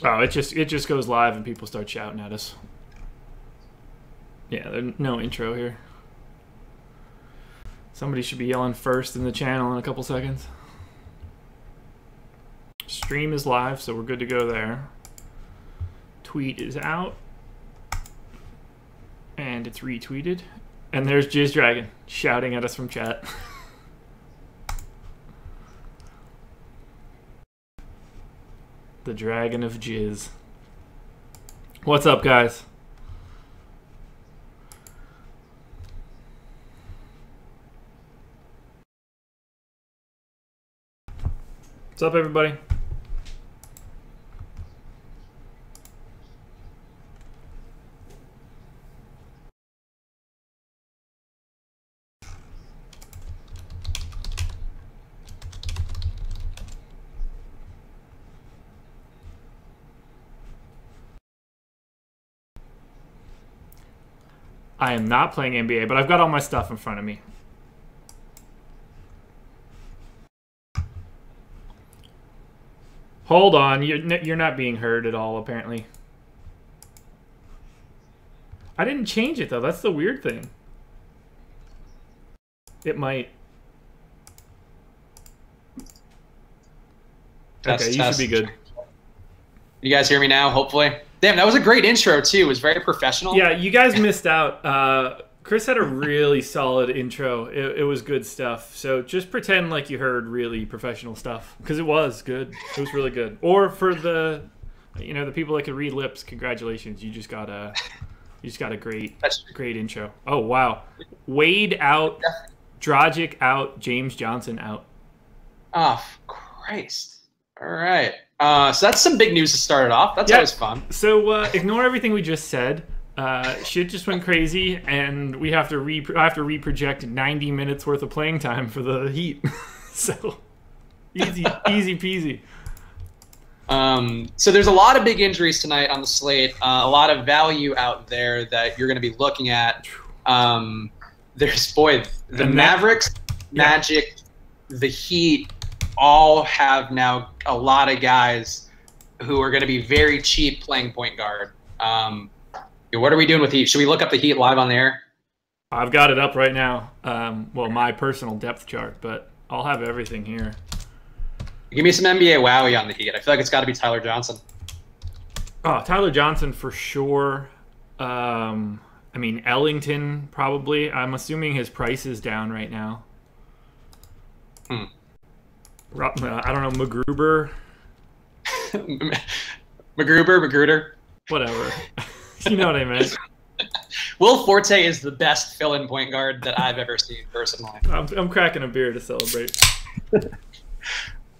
Oh, it just goes live and people start shouting at us. Yeah, there's no intro here. Somebody should be yelling first in the channel in a couple seconds. Stream is live, so we're good to go there. Tweet is out. And it's retweeted. And there's Jizz Dragon shouting at us from chat. The Dragon of Jizz. What's up, guys? What's up, everybody? I am not playing NBA, but I've got all my stuff in front of me. Hold on, you're not being heard at all, apparently. I didn't change it, though. That's the weird thing. It might. Test, okay, you test. should be good. You guys hear me now, hopefully? Damn, that was a great intro, too. It was very professional. Yeah, you guys missed out. Chris had a really solid intro. It was good stuff. So just pretend like you heard really professional stuff, because it was good. It was really good. Or for the, the people that could read lips, congratulations. You just got a great intro. Oh wow, Wade out, Dragic out, James Johnson out. Oh Christ! All right. So that's some big news to start it off. That's always fun. So ignore everything we just said. Shit just went crazy, and we have to reproject 90 minutes worth of playing time for the Heat. So easy peasy. So there's a lot of big injuries tonight on the slate. A lot of value out there that you're going to be looking at. There's the Mavericks, Magic, the Heat all have now a lot of guys who are going to be very cheap playing point guard. What are we doing with Heat? Should we look up the Heat live on the air? I've got it up right now. Well, my personal depth chart, but I'll have everything here. Give me some NBA wowie on the Heat. I feel like it's got to be Tyler Johnson. Oh, Tyler Johnson for sure. I mean, Ellington probably. I'm assuming his price is down right now. I don't know, McGruber. Magruder. Whatever. You know what I meant. Will Forte is the best fill-in point guard that I've ever seen personally. I'm cracking a beer to celebrate.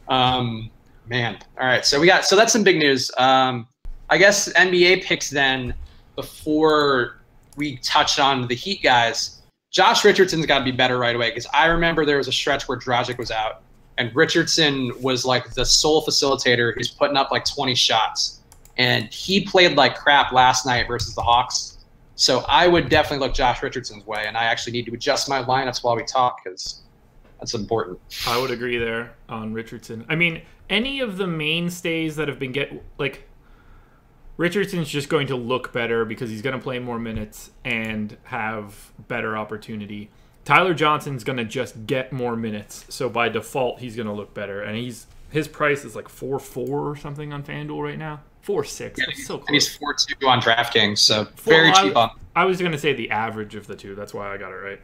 Man. All right. So that's some big news. I guess NBA picks then, before we touch on the Heat guys, Josh Richardson's got to be better right away, because I remember there was a stretch where Dragic was out, and Richardson was like the sole facilitator who's putting up like 20 shots. And he played like crap last night versus the Hawks. So I would definitely look Josh Richardson's way, and I actually need to adjust my lineups while we talk, because that's important. I would agree there on Richardson. I mean, any of the mainstays that have been Richardson's just going to look better because he's going to play more minutes and have better opportunity. Tyler Johnson's going to just get more minutes, so by default he's going to look better. And his price is like 4.4 or something on FanDuel right now. 4.6. Yeah, That's so close. And he's 4.2 on DraftKings, so very cheap on. I was going to say the average of the two. That's why I got it right.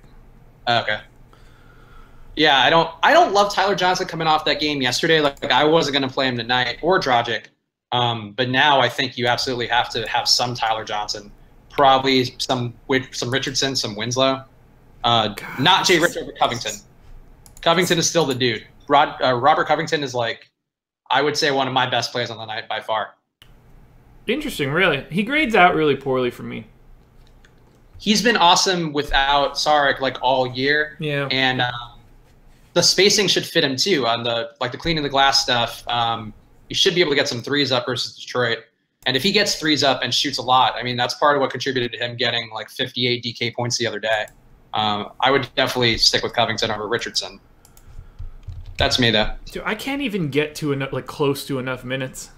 Okay. Yeah, I don't love Tyler Johnson coming off that game yesterday. Like I wasn't going to play him tonight, or Dragic. But now I think you absolutely have to have some Tyler Johnson. Probably some Richardson, some Winslow. Not Jay Rich over Covington. Covington is still the dude. Robert Covington is like, I would say, one of my best plays on the night by far. Interesting, really. He grades out really poorly for me. He's been awesome without Saric like all year. Yeah. And the spacing should fit him too on the cleaning the glass stuff. He should be able to get some threes up versus Detroit. And if he gets threes up and shoots a lot, I mean, that's part of what contributed to him getting like 58 DK points the other day. I would definitely stick with Covington over Richardson. That's me, though. Dude, I can't even get to enough, close to enough minutes.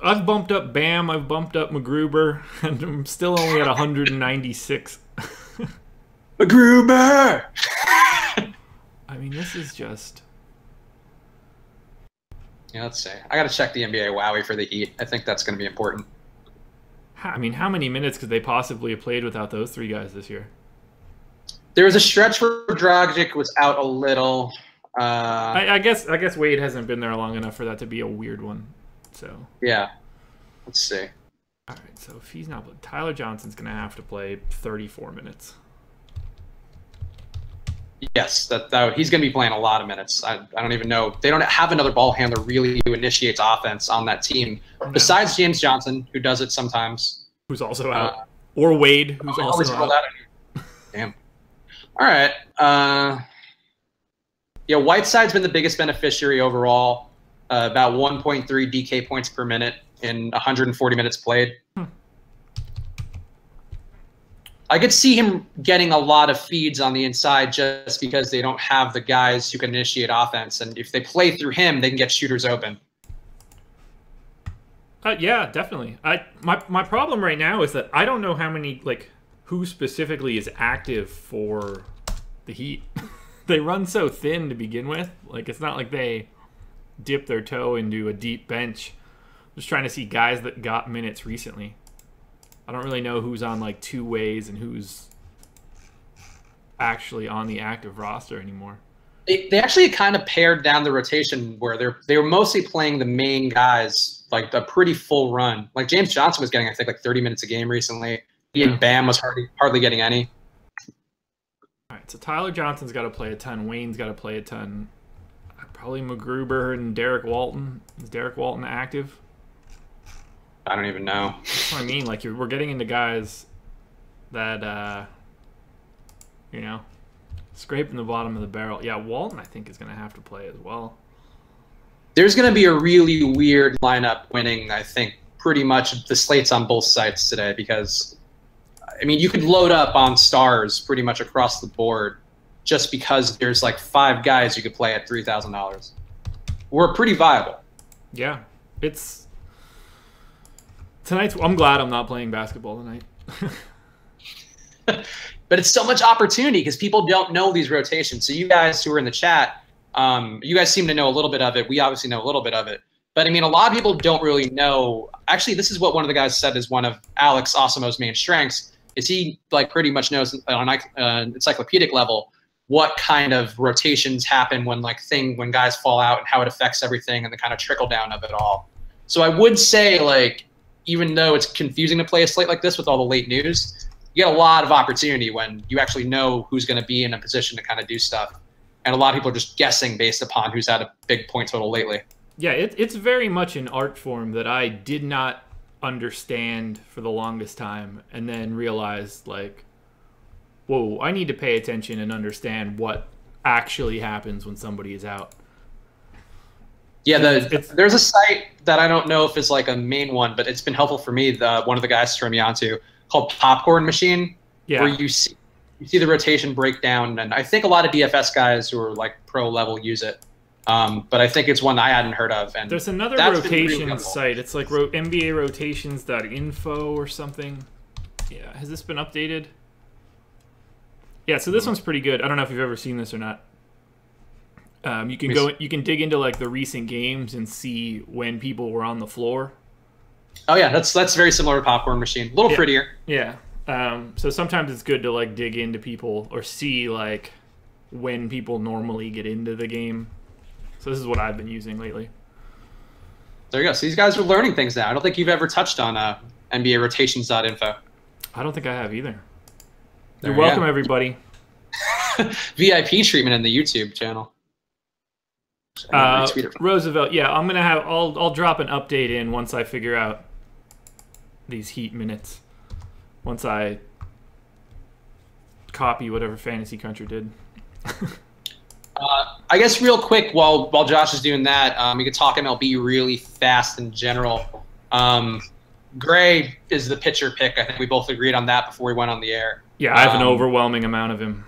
I've bumped up Bam, I've bumped up McGruber, and I'm still only at 196. McGruber! I mean, this is just... Yeah, let's see. I got to check the NBA Wowie for the Heat. I think that's going to be important. I mean, how many minutes could they possibly have played without those three guys this year? There was a stretch where Dragic was out a little. I guess Wade hasn't been there long enough for that to be a weird one. So yeah, let's see. All right, so if he's not, Tyler Johnson's going to have to play 34 minutes. Yes, that he's going to be playing a lot of minutes. I don't even know. They don't have another ball handler really who initiates offense on that team besides James Johnson, who does it sometimes. Who's also out. Or Wade, who's also out. Damn. All right. Yeah, Whiteside's been the biggest beneficiary overall. About 1.3 DK points per minute in 140 minutes played. I could see him getting a lot of feeds on the inside just because they don't have the guys who can initiate offense. And if they play through him, they can get shooters open. Yeah, definitely. My problem right now is that I don't know how many, like, who specifically is active for the Heat. They run so thin to begin with. Like, it's not like they dip their toe into a deep bench. I'm just trying to see guys that got minutes recently. I don't really know who's on, like, two ways and who's actually on the active roster anymore. They actually kind of pared down the rotation where they were mostly playing the main guys, like, a pretty full run. Like, James Johnson was getting, I think, like 30 minutes a game recently. Ian Bam was hardly getting any. All right, so Tyler Johnson's got to play a ton. Wayne's got to play a ton. Probably McGruber and Derek Walton. Is Derek Walton active? I don't even know. That's what I mean. Like, we're getting into guys that, you know, scraping the bottom of the barrel. Yeah, Walton, I think, is going to have to play as well. There's going to be a really weird lineup winning, I think, pretty much the slates on both sides today because, I mean, you could load up on stars pretty much across the board just because there's like 5 guys you could play at $3,000. We're pretty viable. Yeah, it's... Tonight's... I'm glad I'm not playing basketball tonight. But it's so much opportunity because people don't know these rotations. So you guys who are in the chat, you guys seem to know a little bit of it. We obviously know a little bit of it. But, I mean, a lot of people don't really know. Actually, this is what one of the guys said is one of Alex Osimo's main strengths, is he, like, pretty much knows on an encyclopedic level what kind of rotations happen when guys fall out and how it affects everything and the kind of trickle down of it all. So I would say, like, even though it's confusing to play a slate like this with all the late news, you get a lot of opportunity when you actually know who's going to be in a position to kind of do stuff. And a lot of people are just guessing based upon who's had a big point total lately. Yeah, it's very much an art form that I did not understand for the longest time and then realized, like, whoa, I need to pay attention and understand what actually happens when somebody is out. Yeah, there's a site that I don't know if it's like a main one, but it's been helpful for me. One of the guys turned me onto called Popcorn Machine, where you see the rotation breakdown, and I think a lot of DFS guys who are like pro level use it. But I think it's one I hadn't heard of. And there's another rotation site. It's like NBA rotations.info or something. Yeah, has this been updated? Yeah, so this one's pretty good. I don't know if you've ever seen this or not. You can dig into like the recent games and see when people were on the floor. Oh yeah, that's very similar to Popcorn Machine. A little prettier. Yeah. So sometimes it's good to like dig into people or see like when people normally get into the game. So this is what I've been using lately. There you go. So these guys are learning things now. I don't think you've ever touched on NBA rotations.info. I don't think I have either. You're welcome, everybody. VIP treatment in the YouTube channel. Roosevelt, yeah, I'm gonna have. I'll drop an update in once I figure out these Heat minutes. Once I copy whatever Fantasy Cruncher did. I guess real quick while Josh is doing that, we could talk MLB really fast in general. Gray is the pitcher pick. I think we both agreed on that before we went on the air. Yeah, I have an overwhelming amount of him.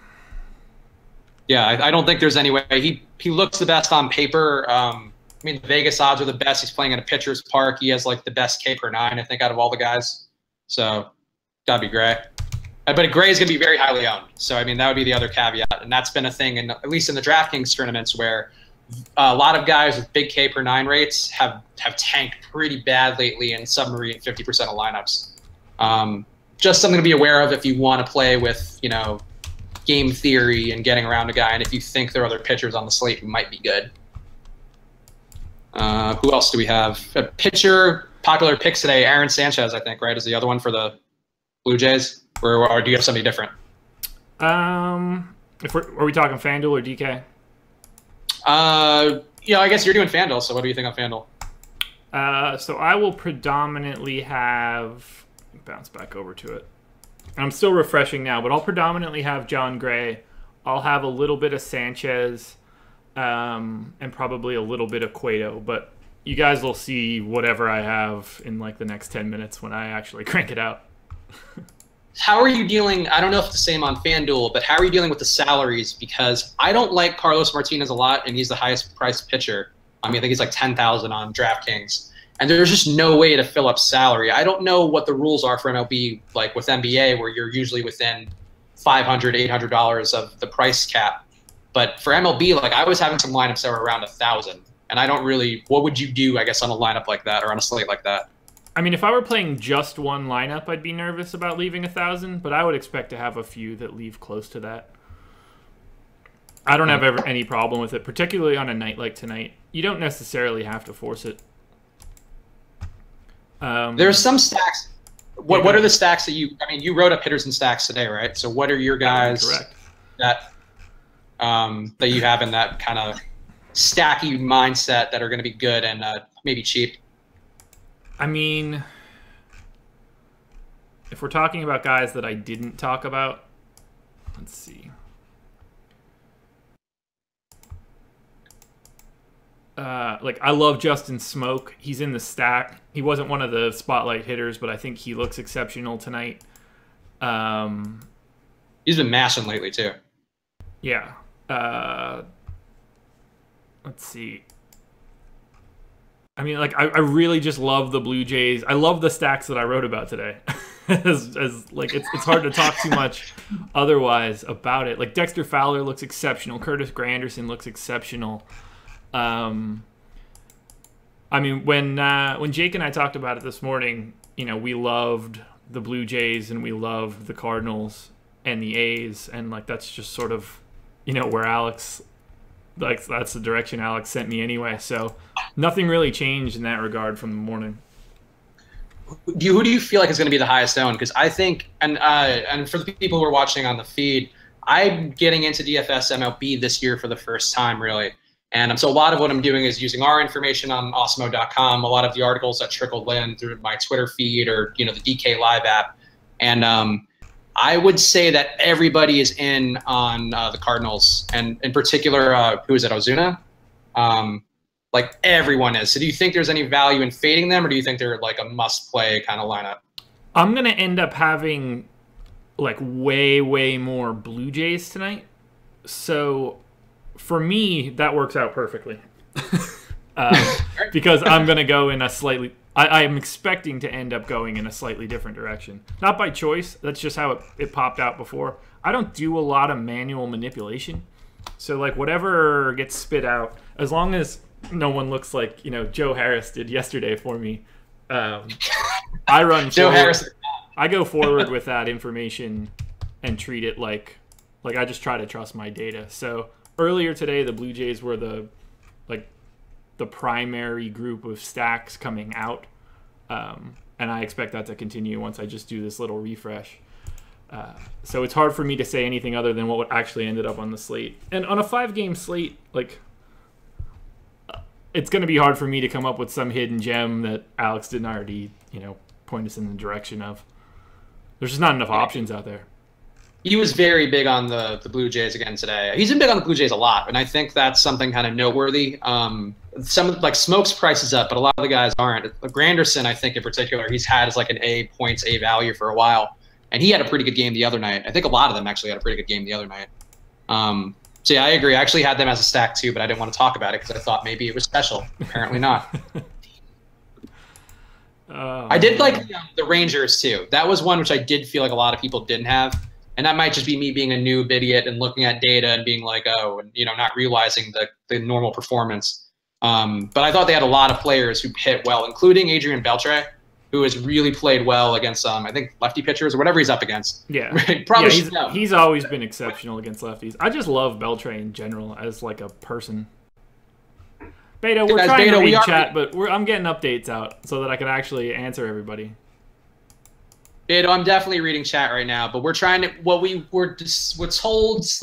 Yeah, I don't think there's any way. He looks the best on paper. mean, the Vegas odds are the best. He's playing at a pitcher's park. He has like the best K per 9, I think, out of all the guys. So that'd be Gray. But Gray is going to be very highly owned. So, I mean, that would be the other caveat. And that's been a thing, at least in the DraftKings tournaments, where a lot of guys with big K per 9 rates have tanked pretty bad lately in submarine 50% of lineups. Just something to be aware of if you want to play with, you know, game theory and getting around a guy, and if you think there are other pitchers on the slate who might be good. Who else do we have? A pitcher, popular picks today, Aaron Sanchez, I think, right, is the other one for the Blue Jays? Or do you have somebody different? Are we talking FanDuel or DK? Yeah, I guess you're doing FanDuel, so what do you think on FanDuel? So I will predominantly have... Bounce back over to it. I'm still refreshing now, but I'll predominantly have John Gray. I'll have a little bit of Sanchez, and probably a little bit of Cueto, but you guys will see whatever I have in like the next 10 minutes when I actually crank it out. How are you dealing, I don't know if it's the same on FanDuel, but how are you dealing with the salaries? Because I don't like Carlos Martinez a lot, and he's the highest priced pitcher. I mean, I think he's like 10,000 on DraftKings. And there's just no way to fill up salary. I don't know what the rules are for MLB, like with NBA, where you're usually within $500, $800 of the price cap. But for MLB, like I was having some lineups that were around 1,000. And I don't really, what would you do, I guess, on a lineup like that or on a slate like that? I mean, if I were playing just one lineup, I'd be nervous about leaving 1,000, but I would expect to have a few that leave close to that. I don't have any problem with it, particularly on a night like tonight. You don't necessarily have to force it. There's some stacks. What are the stacks that you wrote up hitters and stacks today, right? So what are your guys that you have in that kind of stacky mindset that are going to be good and maybe cheap? I mean, if we're talking about guys that I didn't talk about, let's see. Like, I love Justin Smoke. He's in the stack. He wasn't one of the spotlight hitters, but I think he looks exceptional tonight. He's been mashing lately, too. Yeah. Let's see. I mean, like, I really just love the Blue Jays. I love the stacks that I wrote about today. Like, it's hard to talk too much otherwise about it. Like, Dexter Fowler looks exceptional. Curtis Granderson looks exceptional. I mean, when Jake and I talked about it this morning, you know, we loved the Blue Jays and we loved the Cardinals and the A's, and like that's just sort of, you know, where Alex, like that's the direction Alex sent me anyway. So nothing really changed in that regard from the morning. Who do you feel like is going to be the highest owned? Because I think, and for the people who are watching on the feed, I'm getting into DFS MLB this year for the first time, really. And so a lot of what I'm doing is using our information on Awesemo.com, a lot of the articles that trickled in through my Twitter feed or, you know, the DK Live app. And I would say that everybody is in on the Cardinals, and in particular, who is it, Ozuna? Like everyone is. So do you think there's any value in fading them, or do you think they're like a must-play kind of lineup? I'm going to end up having like way, way more Blue Jays tonight. So for me, that works out perfectly. Because I'm going to go in a slightly... I'm expecting to end up going in a slightly different direction. Not by choice. That's just how it popped out before. I don't do a lot of manual manipulation. So, like, whatever gets spit out, as long as no one looks like, you know, Joe Harris did yesterday for me, I run Joe forward. Harris. I go forward with that information and treat it like I just try to trust my data. So earlier today, the Blue Jays were the primary group of stacks coming out, and I expect that to continue once I just do this little refresh. So it's hard for me to say anything other than what actually ended up on the slate. And on a 5-game slate, like, it's going to be hard for me to come up with some hidden gem that Alex didn't already, you know, point us in the direction of. There's just not enough options out there. He was very big on the Blue Jays again today. He's been big on the Blue Jays a lot, and I think that's something kind of noteworthy. Some of like Smoke's price is up, but a lot of the guys aren't. Granderson, I think in particular, he's had as like an A points, A value for a while, and he had a pretty good game the other night. I think a lot of them actually had a pretty good game the other night. So yeah, I agree. I actually had them as a stack too, but I didn't want to talk about it because I thought maybe it was special. Apparently not. I did like the Rangers too. That was one which I did feel like a lot of people didn't have. And that might just be me being a noob idiot and looking at data and being like, oh, and not realizing the normal performance. But I thought they had a lot of players who hit well, including Adrian Beltre, who has really played well against I think lefty pitchers or whatever he's up against. Yeah, probably. Yeah, he's always been exceptional against lefties. I just love Beltre in general as like a person. Beta, we're trying to read chat, but I'm getting updates out so that I can actually answer everybody. Beto, I'm definitely reading chat right now, but we're trying to what we were told /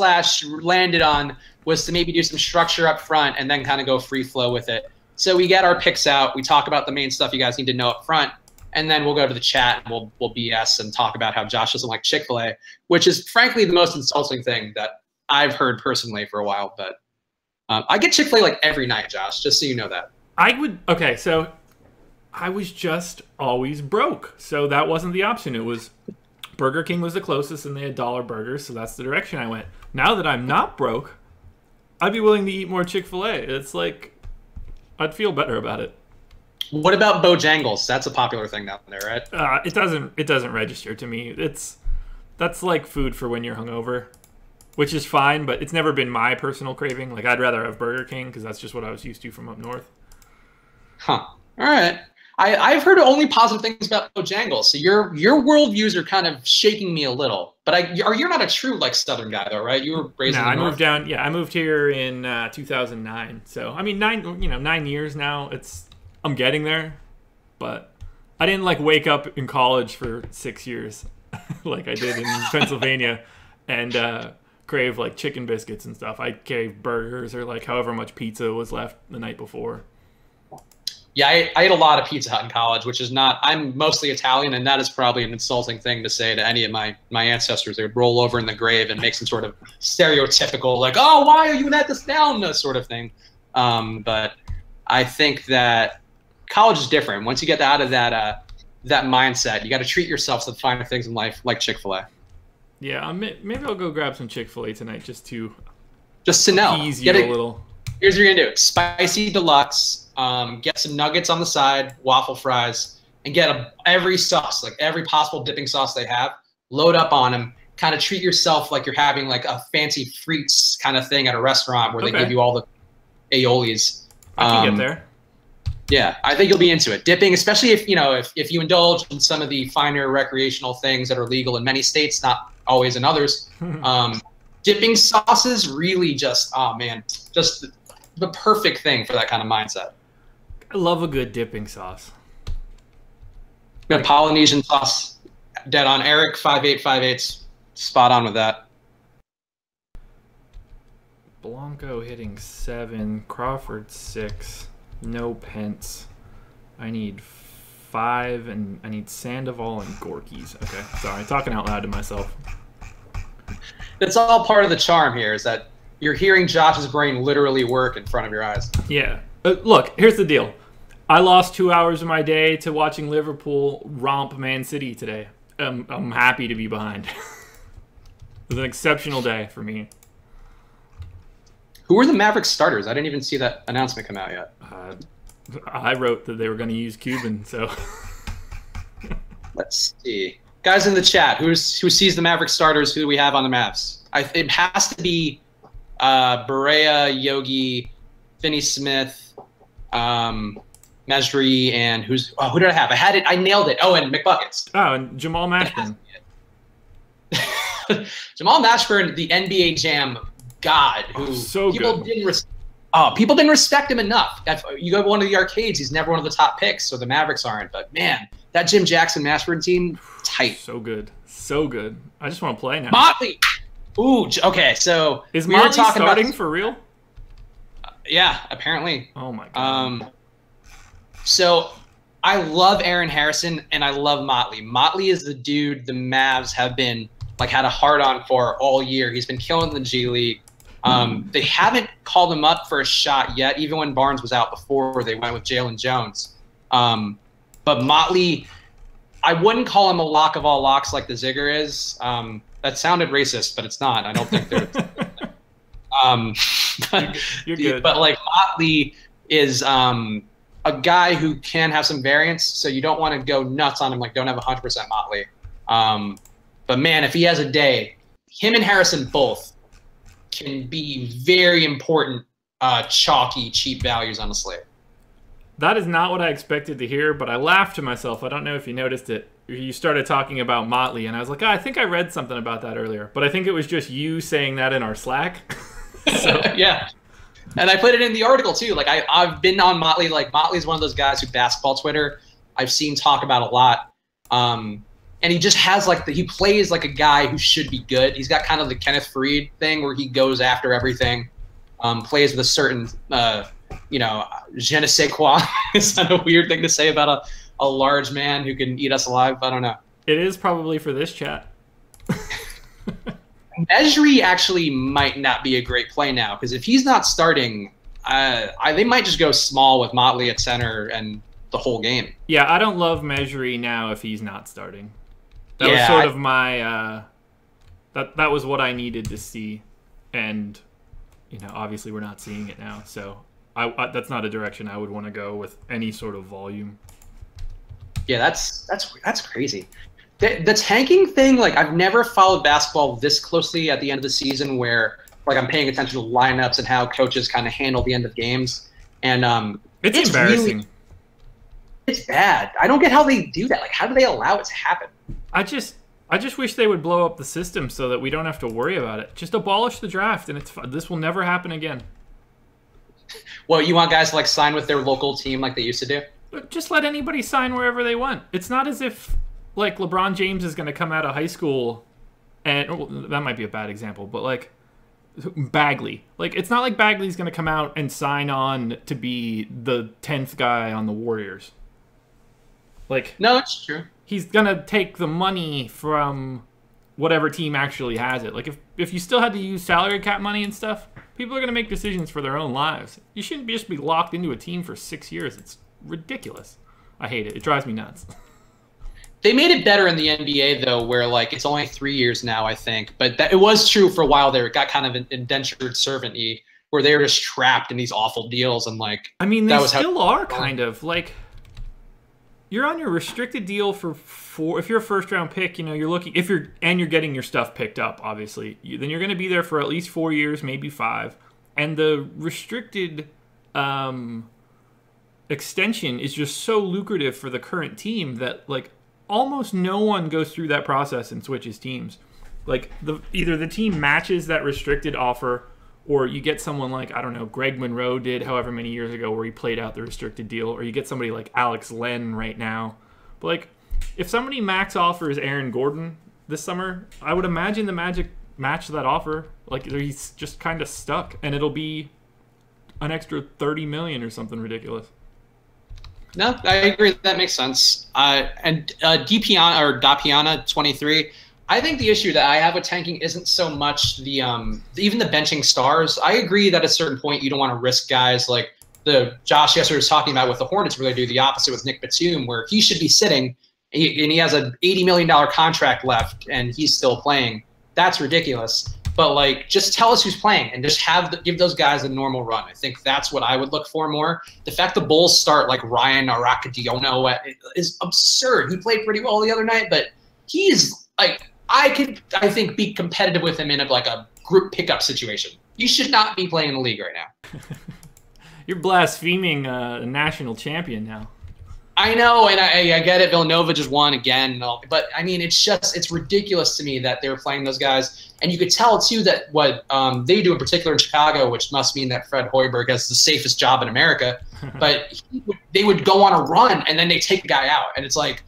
landed on was to maybe do some structure up front and then kind of go free flow with it. So we get our picks out, we talk about the main stuff you guys need to know up front, and then we'll go to the chat and we'll BS and talk about how Josh doesn't like Chick-fil-A, which is frankly the most insulting thing that I've heard personally for a while. But I get Chick-fil-A like every night, Josh, just so you know that. Okay, so I was just always broke, so that wasn't the option. It was Burger King was the closest, and they had dollar burgers, so that's the direction I went. Now that I'm not broke, I'd be willing to eat more Chick-fil-A. It's like I'd feel better about it. What about Bojangles? That's a popular thing down there, right? It doesn't register to me. That's like food for when you're hungover, which is fine, but it's never been my personal craving. Like I'd rather have Burger King because that's just what I was used to from up north. Huh. All right. I've heard only positive things about Bojangles, so your worldviews are kind of shaking me a little. But you're not a true like Southern guy though, right? You were raised in the North. Moved down. Yeah, I moved here in 2009. So I mean 9 years now. I'm getting there, but I didn't like wake up in college for 6 years like I did in Pennsylvania and crave like chicken biscuits and stuff. I crave burgers or like however much pizza was left the night before. Yeah, I ate a lot of Pizza Hut in college, which is not – I'm mostly Italian, and that is probably an insulting thing to say to any of my ancestors. They would roll over in the grave and make some sort of stereotypical, like, oh, why are you at this down sort of thing. But I think that college is different. Once you get out of that mindset, you got to treat yourself to the finer things in life, like Chick-fil-A. Yeah, maybe I'll go grab some Chick-fil-A tonight just to know. Appease you a little. Here's what you're going to do. Spicy deluxe. Get some nuggets on the side, waffle fries, and get every sauce, like every possible dipping sauce they have. Load up on them. Kind of treat yourself like you're having like a fancy frites kind of thing at a restaurant where they give you all the aiolis. I can get there. Yeah, I think you'll be into it. Dipping, especially if you indulge in some of the finer recreational things that are legal in many states, not always in others. Dipping sauces really just the perfect thing for that kind of mindset. I love a good dipping sauce. Good Polynesian sauce. Dead on. Eric 5858, spot on with that. Blanco hitting 7, Crawford 6, no Pence. I need 5, and I need Sandoval and Gorky's. Okay, sorry, talking out loud to myself. It's all part of the charm here, is that you're hearing Josh's brain literally work in front of your eyes. Yeah. Look, here's the deal. I lost 2 hours of my day to watching Liverpool romp Man City today. I'm happy to be behind. It was an exceptional day for me. Who were the Mavericks starters? I didn't even see that announcement come out yet. I wrote that they were going to use Cuban, so... Let's see. Guys in the chat, who sees the Mavericks starters? Who do we have on the Mavs? It has to be Barea, Yogi, Finney Smith, Mesri, and who did I have? I nailed it. Oh, and McBuckets. Oh, and Jamal Mashburn. Jamal Mashburn, the NBA Jam god, who people didn't respect him enough. If you go to one of the arcades, he's never one of the top picks, so the Mavericks aren't. But man, that Jim Jackson Mashburn team, tight. So good. So good. I just want to play now. Mottely! Ooh, okay, so is Mottely starting for real? Yeah, apparently. Oh my god. So I love Aaron Harrison and I love Mottely. Mottely is the dude the Mavs have been had a hard on for all year. He's been killing the G League. They haven't called him up for a shot yet, even when Barnes was out before they went with Jalen Jones. But Mottely, I wouldn't call him a lock of all locks like the Zigger is. That sounded racist, but it's not. I don't think they're. But, You're good. But like Mottely is a guy who can have some variance, so you don't want to go nuts on him. Like, don't have 100% Mottely. But man, if he has a day, him and Harrison both can be very important, chalky, cheap values on the slate. That is not what I expected to hear, but I laughed to myself. I don't know if you noticed it. You started talking about Mottely, and I was like, I think I read something about that earlier. But I think it was just you saying that in our Slack. So. Yeah. And I put it in the article, too. Like, I've been on Mottely. Like, Mottly's one of those guys who basketball Twitter I've seen talk about a lot. And he just has, like, he plays like a guy who should be good. He's got kind of the Kenneth Faried thing where he goes after everything, plays with a certain, je ne sais quoi. It's not a weird thing to say about a large man who can eat us alive. I don't know. It is probably for this chat. Mejri actually might not be a great play now, because if he's not starting, they might just go small with Mottely at center and the whole game. Yeah, I don't love Mejri now if he's not starting. That was sort of my that was what I needed to see, and obviously we're not seeing it now, so I that's not a direction I would want to go with any sort of volume. Yeah, that's crazy. The tanking thing, like, I've never followed basketball this closely at the end of the season, where like I'm paying attention to lineups and how coaches kind of handle the end of games, and it's embarrassing. It's bad. I don't get how they do that. Like, how do they allow it to happen? I just wish they would blow up the system so that we don't have to worry about it. Just abolish the draft, and this will never happen again. Well, you want guys to like sign with their local team like they used to do? But just let anybody sign wherever they want. It's not as if like LeBron James is going to come out of high school and that might be a bad example, but like Bagley. Like, it's not like Bagley's going to come out and sign on to be the 10th guy on the Warriors. Like, no, it's true. He's going to take the money from whatever team actually has it. Like, if you still had to use salary cap money and stuff, people are going to make decisions for their own lives. You shouldn't just be locked into a team for 6 years. It's ridiculous. I hate it. It drives me nuts. They made it better in the NBA, though, where, like, it's only 3 years now, I think. But it was true for a while there. It got kind of an indentured servant-y, where they were just trapped in these awful deals. And, like, I mean, they still are kind of. Like, you're on your restricted deal for 4. If you're a first-round pick, you're looking. You're getting your stuff picked up, obviously. Then you're going to be there for at least 4 years, maybe 5. And the restricted extension is just so lucrative for the current team that, like, almost no one goes through that process and switches teams. Like, either the team matches that restricted offer, or you get someone like, I don't know, Greg Monroe did however many years ago where he played out the restricted deal, or you get somebody like Alex Len right now. But, like, if somebody max offers Aaron Gordon this summer, I would imagine the Magic match that offer. Like, he's just kind of stuck, and it'll be an extra $30 million or something ridiculous. No, I agree. That makes sense. And DiPiana or Dapiana 23. I think the issue that I have with tanking isn't so much the even the benching stars. I agree that at a certain point you don't want to risk guys like the Josh yesterday was talking about with the Hornets. Really do the opposite with Nick Batum, where he should be sitting and he has an $80 million contract left and he's still playing. That's ridiculous. But, like, just tell us who's playing and just give those guys a normal run. I think that's what I would look for more. The fact the Bulls start, like, Ryan Aracadiono is absurd. He played pretty well the other night, but he's, like, I think, be competitive with him in, a group pickup situation. You should not be playing in the league right now. You're blaspheming a national champion now. I know, and I get it. Villanova just won again. But, I mean, it's ridiculous to me that they were playing those guys. And you could tell, too, that what they do in particular in Chicago, which must mean that Fred Hoiberg has the safest job in America, but they would go on a run, and then they take the guy out. And it's like,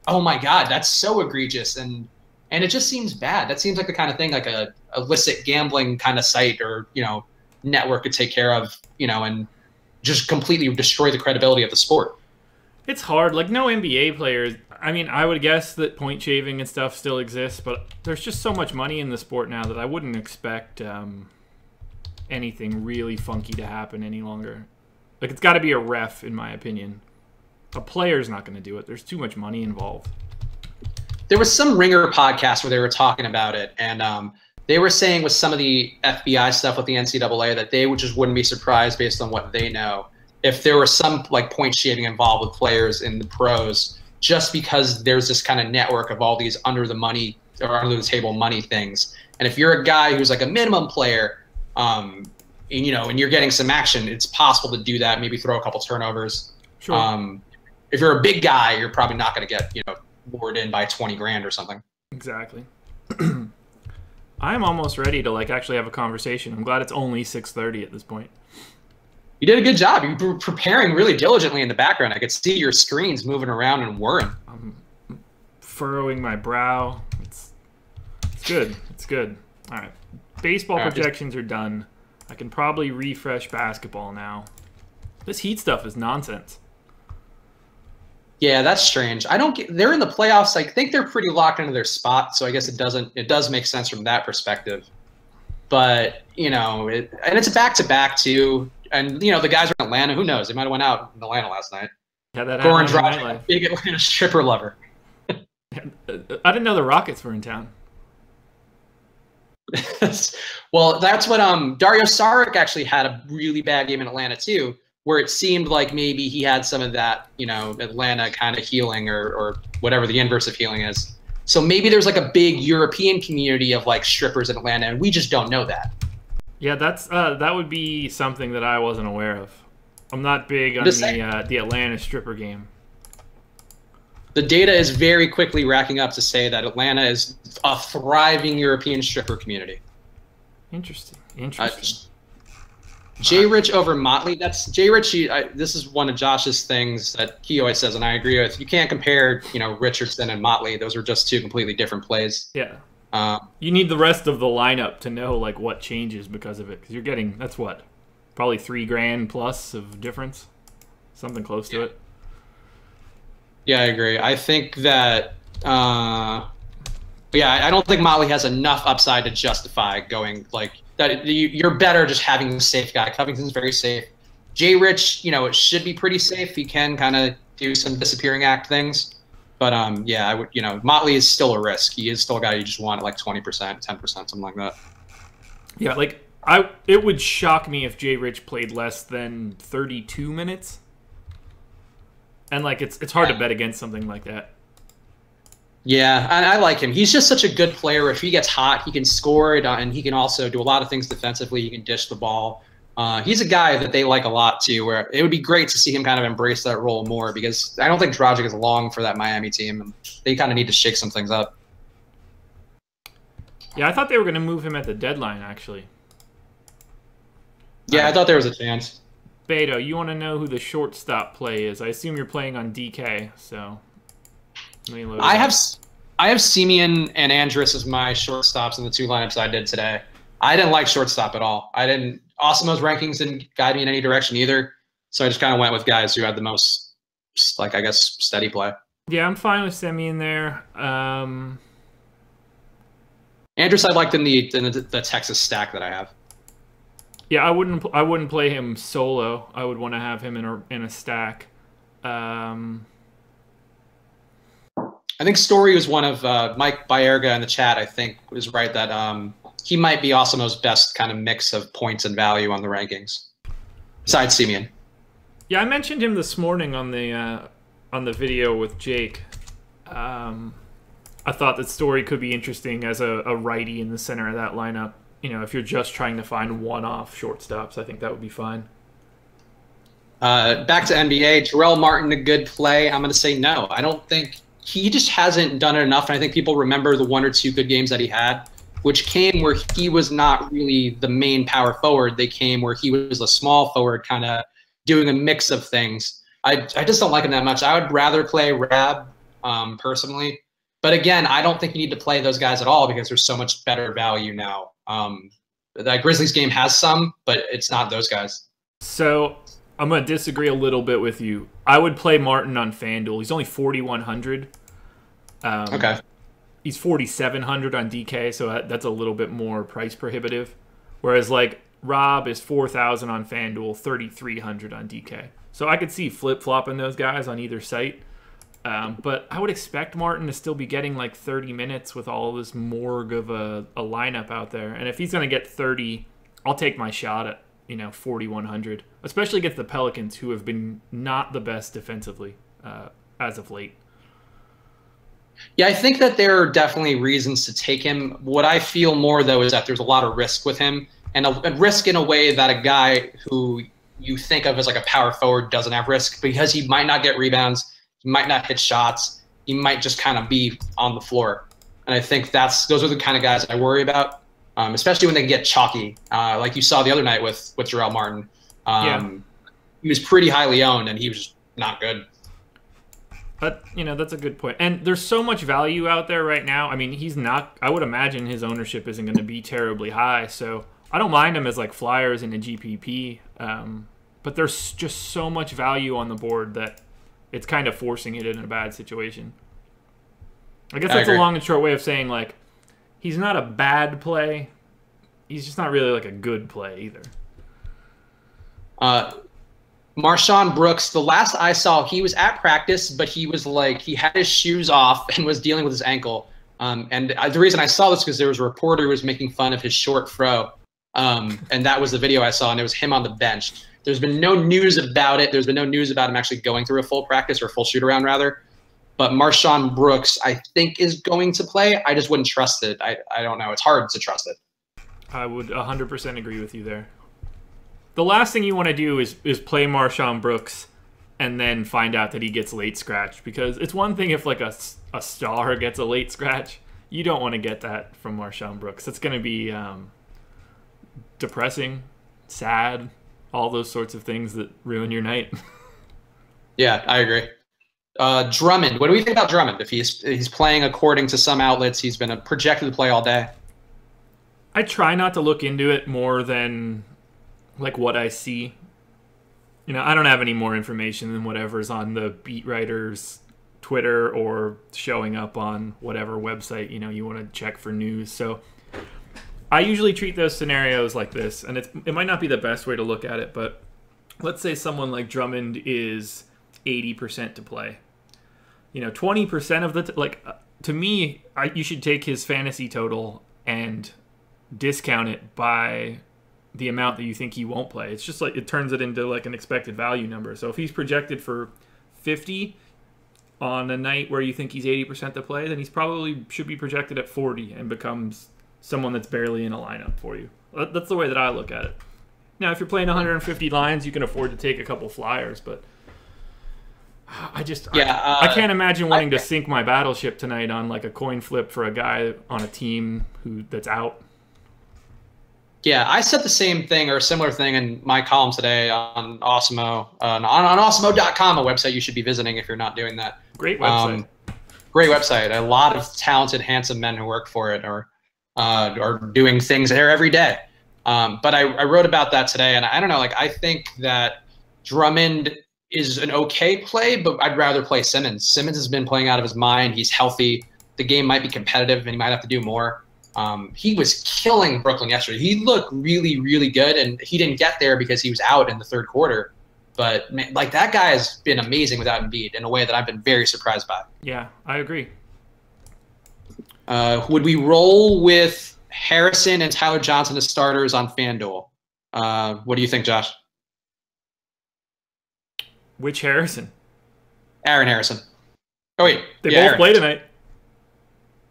oh, my God, that's so egregious. And it just seems bad. That seems like the kind of thing like a illicit gambling kind of site or, network could take care of, and just completely destroy the credibility of the sport. It's hard. Like, no NBA players. I mean, I would guess that point shaving and stuff still exists, but there's just so much money in the sport now that I wouldn't expect anything really funky to happen any longer. Like, it's got to be a ref, in my opinion. A player's not going to do it. There's too much money involved. There was some Ringer podcast where they were talking about it, and They were saying with some of the FBI stuff with the NCAA that they just wouldn't be surprised based on what they know if there was some like point shaving involved with players in the pros, just because there's this kind of network of all these under the money or under the table money things. And if you're a guy who's like a minimum player, and you're getting some action, it's possible to do that. Maybe throw a couple turnovers. Sure. If you're a big guy, you're probably not going to get lured in by 20 grand or something. Exactly. I'm almost ready to like actually have a conversation. I'm glad it's only 6:30 at this point. You did a good job. You were preparing really diligently in the background. I could see your screens moving around and whirring. I'm furrowing my brow. It's good. It's good. All right. Baseball projections are done. I can probably refresh basketball now. This Heat stuff is nonsense. Yeah, that's strange. They're in the playoffs. I think they're pretty locked into their spot, so I guess it does make sense from that perspective. But, and it's a back-to-back too. And, the guys are in Atlanta. Who knows? They might have went out in Atlanta last night. Yeah, that Goran happened. Dragic, big Atlanta stripper lover. I didn't know the Rockets were in town. Well, that's what Dario Saric actually had a really bad game in Atlanta too, where it seemed like maybe he had some of that, Atlanta kind of healing or whatever the inverse of healing is. So maybe there's like a big European community of like strippers in Atlanta, and we just don't know that. Yeah, that would be something that I wasn't aware of. I'm not big on the Atlanta stripper game. The data is very quickly racking up to say that Atlanta is a thriving European stripper community. Interesting. Jay Rich over Mottely. That's Jay Rich. This is one of Josh's things that he always says, and I agree with. You can't compare, Richardson and Mottely. Those are just two completely different plays. Yeah. You need the rest of the lineup to know like what changes because of it, because you're getting probably $3,000 plus of difference, something close to it. Yeah, I agree. I think that, I don't think Mottely has enough upside to justify going like that. You're better just having a safe guy. Covington's very safe. Jay Rich, it should be pretty safe. He can kind of do some disappearing act things. But, I would, Mottely is still a risk. He is still a guy you just want at like 20%, 10%, something like that. Yeah, like it would shock me if Jay Rich played less than 32 minutes. And like it's hard to bet against something like that. Yeah, and I like him. He's just such a good player. If he gets hot, he can score it, and he can also do a lot of things defensively. He can dish the ball. He's a guy that they like a lot too, where it would be great to see him kind of embrace that role more, because I don't think Dragic is long for that Miami team, and they kind of need to shake some things up. Yeah, I thought they were going to move him at the deadline, actually. Yeah, I thought there was a chance. Beto, you want to know who the shortstop play is? I assume you're playing on DK, so let me load I have Simeon and Andrus as my shortstops in the two lineups I did today. I didn't like shortstop at all. Osimo's rankings didn't guide me in any direction either, so I just kind of went with guys who had the most, steady play. Yeah, I'm fine with Simeon there. Andrus, I liked in the Texas stack that I have. Yeah, I wouldn't play him solo. I would want to have him in a stack. I think Story was one of Mike Baerga in the chat. I think was right that he might be Osimo's best kind of mix of points and value on the rankings, besides Simeon. Yeah, I mentioned him this morning on the video with Jake. I thought that Story could be interesting as a righty in the center of that lineup. If you're just trying to find one-off shortstops, I think that would be fine. Back to NBA, Jarell Martin, a good play. I'm going to say no. I don't think he just hasn't done it enough. And I think people remember the one or two good games that he had, which came where he was not really the main power forward. They came where he was a small forward, kind of doing a mix of things. I just don't like him that much. I would rather play Rab personally. But again, I don't think you need to play those guys at all because there's so much better value now. That Grizzlies game has some, but it's not those guys. So I'm going to disagree a little bit with you. I would play Martin on FanDuel. He's only 4,100. Okay. He's 4,700 on DK, so that's a little bit more price prohibitive. Whereas like Rob is 4,000 on FanDuel, 3,300 on DK. So I could see flip-flopping those guys on either site. But I would expect Martin to still be getting like 30 minutes with all this morgue of a lineup out there. And if he's going to get 30, I'll take my shot at 4,100, especially against the Pelicans, who have been not the best defensively as of late. Yeah, I think that there are definitely reasons to take him. What I feel more, though, is that there's a lot of risk with him, and a risk in a way that a guy who you think of as like a power forward doesn't have risk, because he might not get rebounds, he might not hit shots, he might just kind of be on the floor. And I think those are the kind of guys I worry about, especially when they get chalky, like you saw the other night with Jarell Martin. He was pretty highly owned, and he was not good. But, that's a good point. And there's so much value out there right now. I mean, I would imagine his ownership isn't going to be terribly high. So I don't mind him as like flyers in a GPP. But there's just so much value on the board that it's kind of forcing it in a bad situation. I guess that's a long and short way of saying, like, he's not a bad play. He's just not really like a good play either. Marshon Brooks, the last I saw, he was at practice, but he was like, he had his shoes off and was dealing with his ankle. And the reason I saw this because there was a reporter who was making fun of his short fro. And that was the video I saw, and it was him on the bench. There's been no news about it. There's been no news about him actually going through a full practice or a full shoot-around, rather. But Marshon Brooks, I think, is going to play. I just wouldn't trust it. I don't know. It's hard to trust it. I would 100% agree with you there. The last thing you want to do is play Marshon Brooks and then find out that he gets late scratch, because it's one thing if like a star gets a late scratch. You don't want to get that from Marshon Brooks. It's going to be depressing, sad, all those sorts of things that ruin your night. Yeah, I agree. Drummond, what do we think about Drummond? If he's playing according to some outlets, he's been projected to play all day. I try not to look into it more than like what I see. I don't have any more information than whatever's on the beat writer's Twitter or showing up on whatever website you want to check for news. So I usually treat those scenarios like this, and it might not be the best way to look at it, but let's say someone like Drummond is 80% to play. 20% of the to me, you should take his fantasy total and discount it by the amount that you think he won't play. It's just like it turns it into like an expected value number. So if he's projected for 50 on a night where you think he's 80% to play, then he's probably should be projected at 40 and becomes someone that's barely in a lineup for you. That's the way that I look at it. Now, if you're playing 150 lines, you can afford to take a couple flyers, but I can't imagine wanting to sink my battleship tonight on like a coin flip for a guy on a team that's out. Yeah, I said the same thing or a similar thing in my column today on Awesemo, on Awesemo.com, a website you should be visiting if you're not doing that. Great website. Great website. A lot of talented, handsome men who work for it are doing things there every day. But I wrote about that today, and I don't know. Like, I think that Drummond is an okay play, but I'd rather play Simmons. Simmons has been playing out of his mind. He's healthy. The game might be competitive, and he might have to do more. He was killing Brooklyn yesterday. He looked really, really good, and he didn't get there because he was out in the third quarter. But man, like, that guy has been amazing without Embiid in a way that I've been very surprised by. Yeah, I agree. Would we roll with Harrison and Tyler Johnson as starters on FanDuel? What do you think, Josh? Which Harrison? Aaron Harrison. Oh, wait. They both play tonight.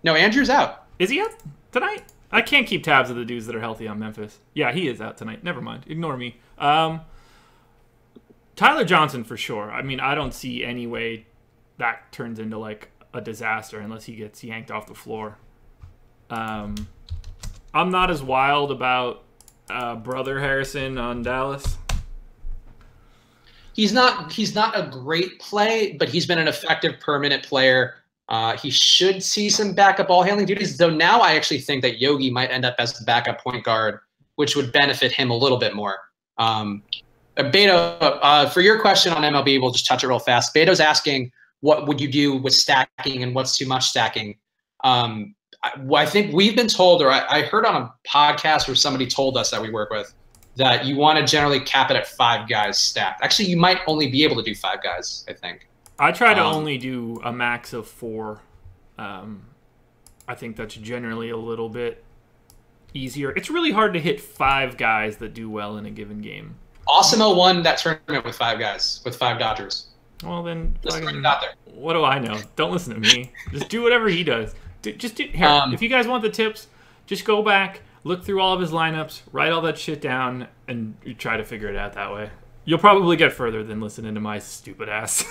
No, Andrew's out. Is he out tonight? I can't keep tabs of the dudes that are healthy on Memphis. Yeah, he is out tonight. Never mind. Ignore me. Tyler Johnson for sure. I mean, I don't see any way that turns into like a disaster unless he gets yanked off the floor. I'm not as wild about brother Harrison on Dallas. He's not a great play, but he's been an effective permanent player. He should see some backup ball handling duties, though now I actually think that Yogi might end up as the backup point guard, which would benefit him a little bit more. Beto, for your question on MLB, we'll just touch it real fast. Beto's asking, what would you do with stacking and what's too much stacking? I think we've been told, or I heard on a podcast where somebody told us that we work with, that you want to generally cap it at 5 guys stacked. Actually, you might only be able to do 5 guys, I think. I try to only do a max of 4. I think that's generally a little bit easier. It's really hard to hit 5 guys that do well in a given game. Awesemo won that tournament with 5 guys, with 5 Dodgers. Well, then, Got there. what do I know? Don't listen to me. Just do whatever he does. Here, if you guys want the tips, just go back, look through all of his lineups, write all that shit down, and you try to figure it out that way. You'll probably get further than listening to my stupid ass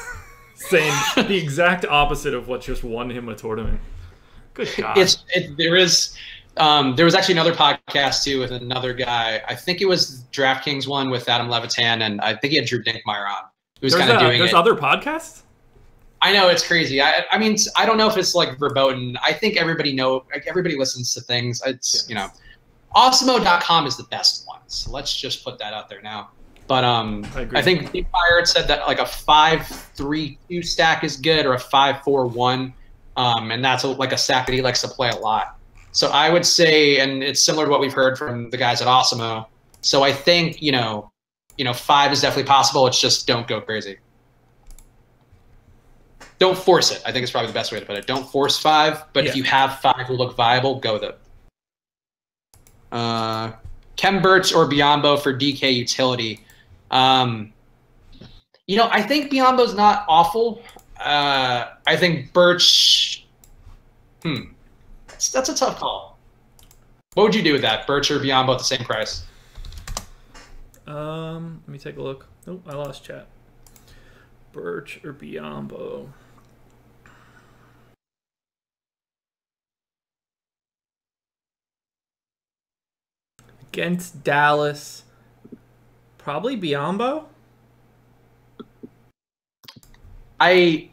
saying the exact opposite of what just won him a tournament. Good God. There was actually another podcast too with another guy. I think it was DraftKings one with Adam Levitan, and I think he had Drew Dinkmeyer on. Who's kind of doing it. There's other podcasts? I know, it's crazy. I mean, I don't know if it's like verboten. I think everybody listens to things. It's, you know, Awesemo.com is the best one. So let's just put that out there now. But I think Dinkmeyer said that like a 5-3-2 stack is good, or a 5-4-1. And that's like a stack that he likes to play a lot. So I would say, and it's similar to what we've heard from the guys at Awesemo. So I think, you know, 5 is definitely possible. It's just don't go crazy. Don't force it. I think it's probably the best way to put it. Don't force 5, but if you have 5 who look viable, go with it. Kem Birch or Biyombo for DK utility. You know, I think Biyombo's not awful. I think Birch. That's a tough call. What would you do with that, Birch or Biyombo at the same price? Let me take a look. Oh, I lost chat. Birch or Biyombo? Against Dallas, probably Biyombo. I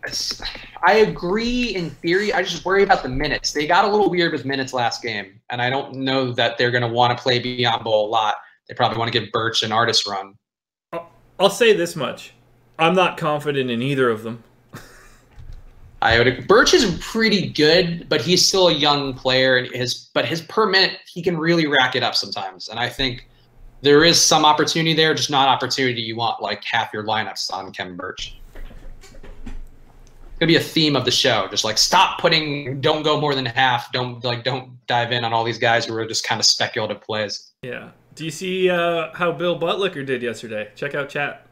agree in theory. I just worry about the minutes. They got a little weird with minutes last game, and I don't know that they're going to want to play Biyombo a lot. They probably want to give Birch an artist run. I'll say this much. I'm not confident in either of them. Birch is pretty good, but he's still a young player, and his per minute, he can really rack it up sometimes. And I think there is some opportunity there, just not opportunity you want like half your lineups on Kem Birch. It's gonna be a theme of the show. Just like don't go more than half. Don't dive in on all these guys who are just kind of speculative plays. Yeah. Do you see how Bill Buttlicker did yesterday? Check out chat.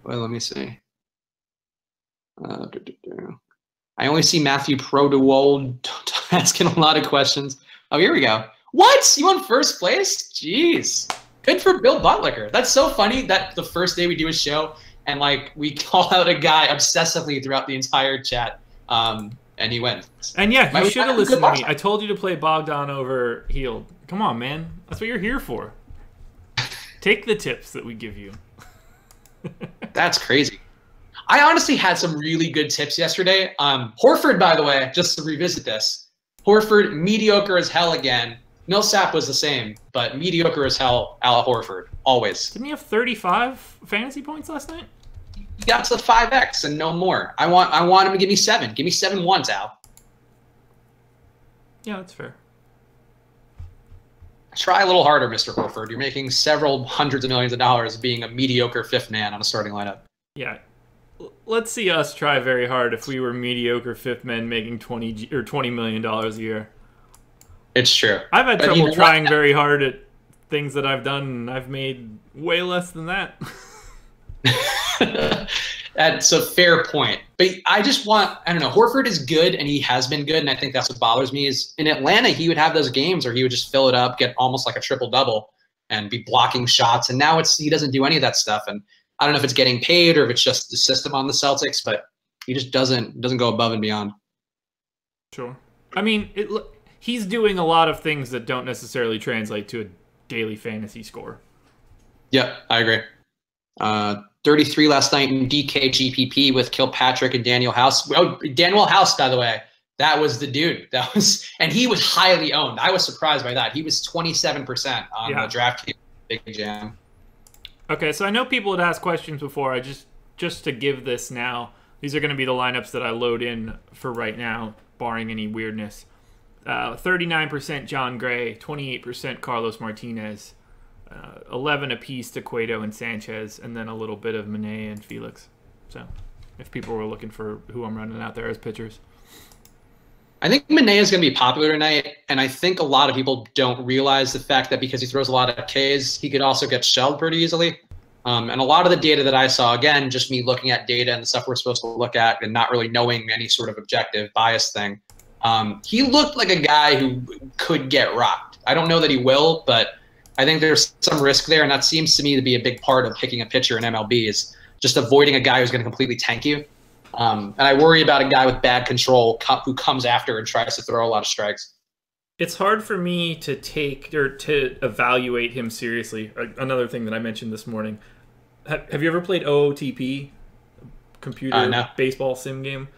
Well, let me see. I only see Matthew Prodewold asking a lot of questions. Oh, here we go. What? You won first place? Jeez. Good for Bill Buttlicker. That's so funny that the first day we do a show and like we call out a guy obsessively throughout the entire chat, and he wins. And yeah, you should have listened to me. I told you to play Bogdan over Healed. Come on, man. That's what you're here for. Take the tips that we give you. That's crazy. I honestly had some really good tips yesterday. Horford, by the way, just to revisit this. Horford, mediocre as hell again. Millsap was the same, but mediocre as hell, Al Horford, always. Didn't he have 35 fantasy points last night? He got to 5x and no more. I want him to give me 7. Give me 7 ones, Al. Yeah, that's fair. Try a little harder, Mr. Horford. You're making several hundreds of millions of dollars being a mediocre 5th man on a starting lineup. Yeah. Let's see us try very hard if we were mediocre 5th men making $20 million a year. It's true. I've had trouble trying very hard at things that I've done, and I've made way less than that. That's a fair point. But I don't know, Horford is good, and he has been good, and I think that's what bothers me is in Atlanta, he would have those games where he would just fill it up, get almost like a triple-double, and be blocking shots, and now he doesn't do any of that stuff, and I don't know if it's getting paid or if it's just the system on the Celtics, but he just doesn't go above and beyond. Sure. I mean, he's doing a lot of things that don't necessarily translate to a daily fantasy score. Yep, I agree. 33 last night in DK GPP with Kilpatrick and Daniel House. Oh, Daniel House, by the way, that was the dude. And he was highly owned. I was surprised by that. He was 27% on the DraftKings Big Jam. Okay, so I know people had asked questions before. Just to give this now, these are going to be the lineups that I load in for right now, barring any weirdness. 39% John Gray, 28% Carlos Martinez, 11 apiece to Cueto and Sanchez, and then a little bit of Mané and Felix. So if people were looking for who I'm running out there as pitchers. I think Manaea is going to be popular tonight, and I think a lot of people don't realize the fact that because he throws a lot of Ks, he could also get shelled pretty easily. And a lot of the data that I saw, again, just me looking at data and the stuff we're supposed to look at and not really knowing any sort of objective bias thing, he looked like a guy who could get rocked. I don't know that he will, but I think there's some risk there, and that seems to me to be a big part of picking a pitcher in MLB is just avoiding a guy who's going to completely tank you. And I worry about a guy with bad control who comes after and tries to throw a lot of strikes. It's hard for me to take or to evaluate him seriously. Another thing that I mentioned this morning. Have you ever played OOTP, computer baseball sim game?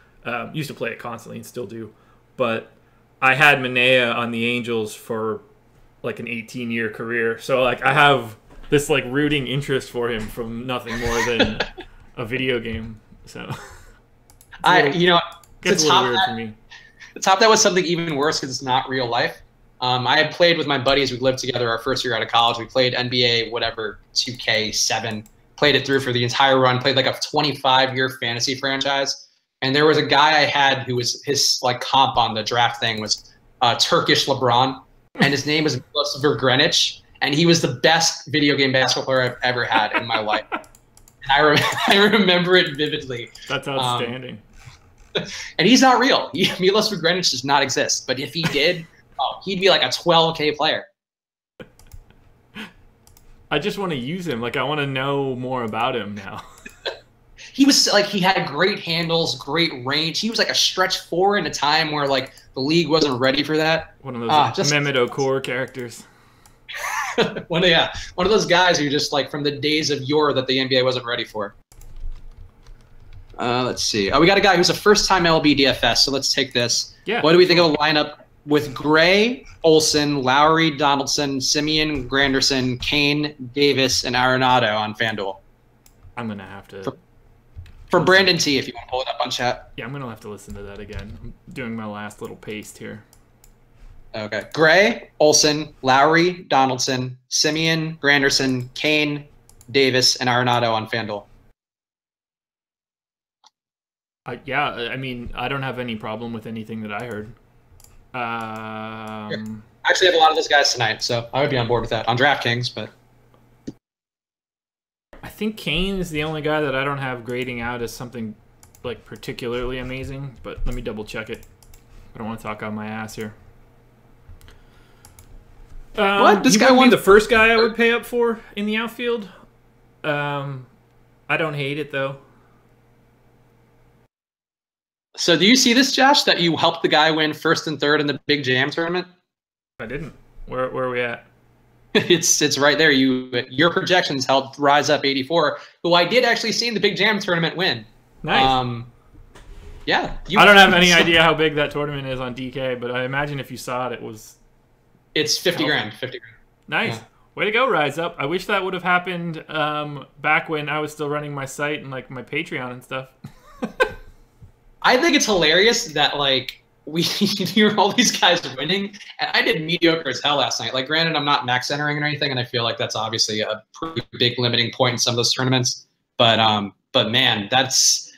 Used to play it constantly and still do. But I had Manaea on the Angels for like an 18-year career. So like I have this like rooting interest for him from nothing more than a video game. So to top that was something even worse because it's not real life. I had played with my buddies. We lived together our first year out of college. We played NBA, 2K7. Played it through for the entire run. Played like a 25-year fantasy franchise. And there was a guy I had who was his like comp on the draft thing was Turkish LeBron, and his name was Greenwich, and he was the best video game basketball player I've ever had in my life. And I remember it vividly. That's outstanding. And he's not real. Milos Greenwich does not exist. But if he did, he'd be like a 12K player. I just want to use him. Like, I want to know more about him now. He was like, he had great handles, great range. He was like a stretch four in a time where like the league wasn't ready for that. One of those Mehmet Okur characters. One of those guys who just like from the days of yore that the NBA wasn't ready for. Let's see. We got a guy who's a first-time MLB DFS, so let's take this. Yeah. What do we think of the lineup with Gray, Olsen, Lowry, Donaldson, Simeon, Granderson, Kane, Davis, and Arenado on FanDuel? I'm going to have to... For Brandon T, if you want to pull it up on chat. Yeah, I'm going to have to listen to that again. I'm doing my last little paste here. Okay. Gray, Olsen, Lowry, Donaldson, Simeon, Granderson, Kane, Davis, and Arenado on FanDuel. Yeah, I mean, I don't have any problem with anything that I heard. I actually have a lot of those guys tonight, so I would be on board with that on DraftKings, but... I think Kane is the only guy that I don't have grading out as something like particularly amazing, but let me double check it. I don't want to talk on my ass here. What? This guy won the first guy I would pay up for in the outfield. I don't hate it though. So do you see this, Josh, that you helped the guy win first and third in the Big Jam tournament? I didn't. Where are we at? It's right there. Your projections helped Rise Up 84, who I did actually see in the Big Jam tournament win. Nice. Yeah. I don't have any idea how big that tournament is on DK, but I imagine if you saw it, It's 50 grand. 50 grand. Nice. Yeah. Way to go, Rise Up. I wish that would have happened back when I was still running my site and like my Patreon and stuff. I think it's hilarious that like we hear all these guys winning, and I did mediocre as hell last night. Like, granted, I'm not max entering or anything, and I feel like that's obviously a pretty big limiting point in some of those tournaments. But man, that's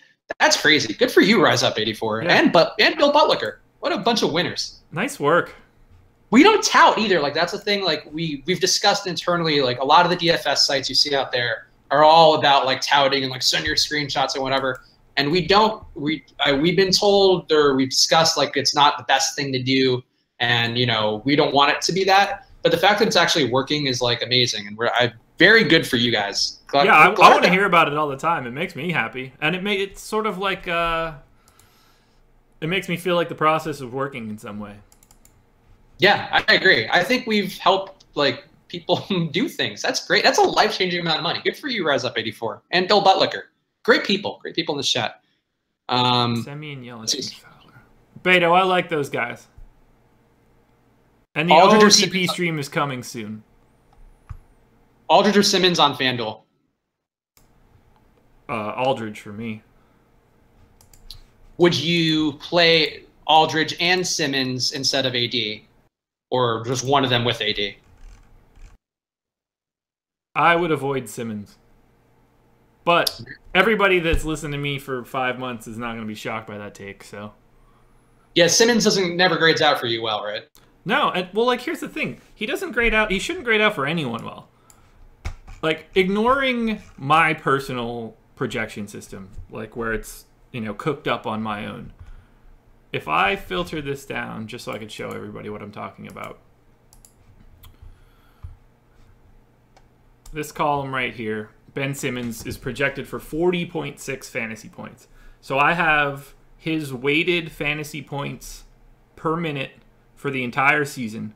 crazy. Good for you, Rise Up 84, yeah. and Bill Butlicker. What a bunch of winners. Nice work. We don't tout either. Like, that's the thing. Like, we've discussed internally. Like, a lot of the DFS sites you see out there are all about like touting and like send your screenshots and whatever. And we don't. We've been told or we've discussed like it's not the best thing to do, and we don't want it to be that. But the fact that it's actually working is like amazing, and we're very good for you guys. I want to hear about it all the time. It makes me happy, and it's sort of like it makes me feel like the process is working in some way. Yeah, I agree. I think we've helped like people do things. That's great. That's a life-changing amount of money. Good for you, Rise Up 84, and Bill Butlicker. Great people in the chat. Semi and Yelich. Beto, I like those guys. And the Aldridge OTP stream is coming soon. Aldridge or Simmons on FanDuel? Aldridge for me. Would you play Aldridge and Simmons instead of AD? Or just one of them with AD? I would avoid Simmons. But everybody that's listened to me for 5 months is not going to be shocked by that take. So Yeah, Simmons never grades out for you well, right? no, and well, like here's the thing: he doesn't grade out. He shouldn't grade out for anyone well. Like ignoring my personal projection system, like where it's cooked up on my own. If I filter this down just so I could show everybody what I'm talking about, this column right here, Ben Simmons is projected for 40.6 fantasy points. So I have his weighted fantasy points per minute for the entire season,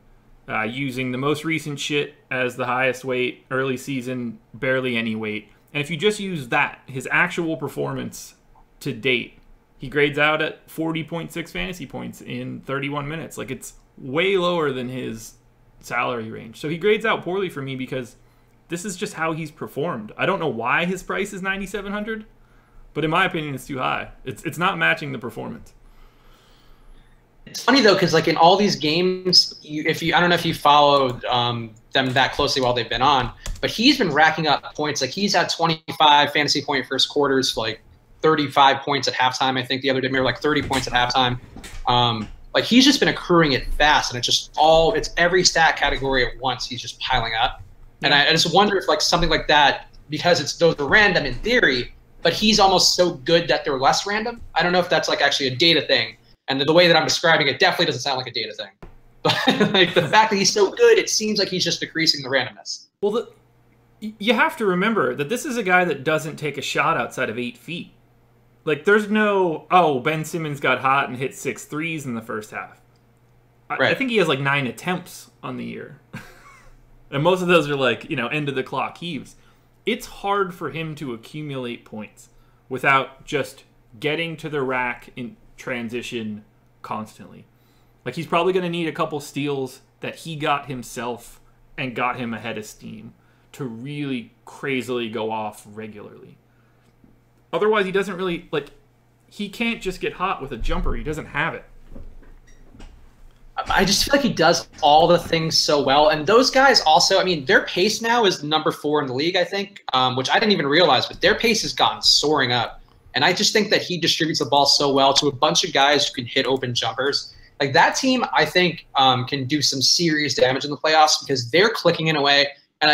using the most recent shit as the highest weight, early season, barely any weight. And if you just use that, his actual performance to date, he grades out at 40.6 fantasy points in 31 minutes. Like, it's way lower than his salary range. So he grades out poorly for me because this is just how he's performed. I don't know why his price is $9,700, but in my opinion, it's too high. It's not matching the performance. It's funny though, because like in all these games, I don't know if you followed them that closely while they've been on, but he's been racking up points. Like he's had 25 fantasy point first quarters, like 35 points at halftime. I think the other day, maybe like 30 points at halftime. Like he's just been accruing it fast, and it's every stat category at once. He's just piling up, and I just wonder if like something like that, because those are random in theory, but he's almost so good that they're less random. I don't know if that's like actually a data thing. And the way that I'm describing it definitely doesn't sound like a data thing. But like the fact that he's so good, it seems like he's just decreasing the randomness. Well, you have to remember that this is a guy that doesn't take a shot outside of 8 feet. Like, there's no, Ben Simmons got hot and hit 6 threes in the first half. Right. I think he has like 9 attempts on the year. And most of those are like, end of the clock heaves. It's hard for him to accumulate points without just getting to the rack in transition constantly. Like, he's probably going to need a couple steals that he got himself and got him ahead of steam to really crazily go off regularly. Otherwise, he doesn't really, he can't just get hot with a jumper. He doesn't have it. I just feel like he does all the things so well. And those guys also, I mean, their pace now is number 4 in the league, I think, which I didn't even realize, but their pace has gone soaring up. And I just think that he distributes the ball so well to a bunch of guys who can hit open jumpers. Like, that team, I think, can do some serious damage in the playoffs because they're clicking in a way. And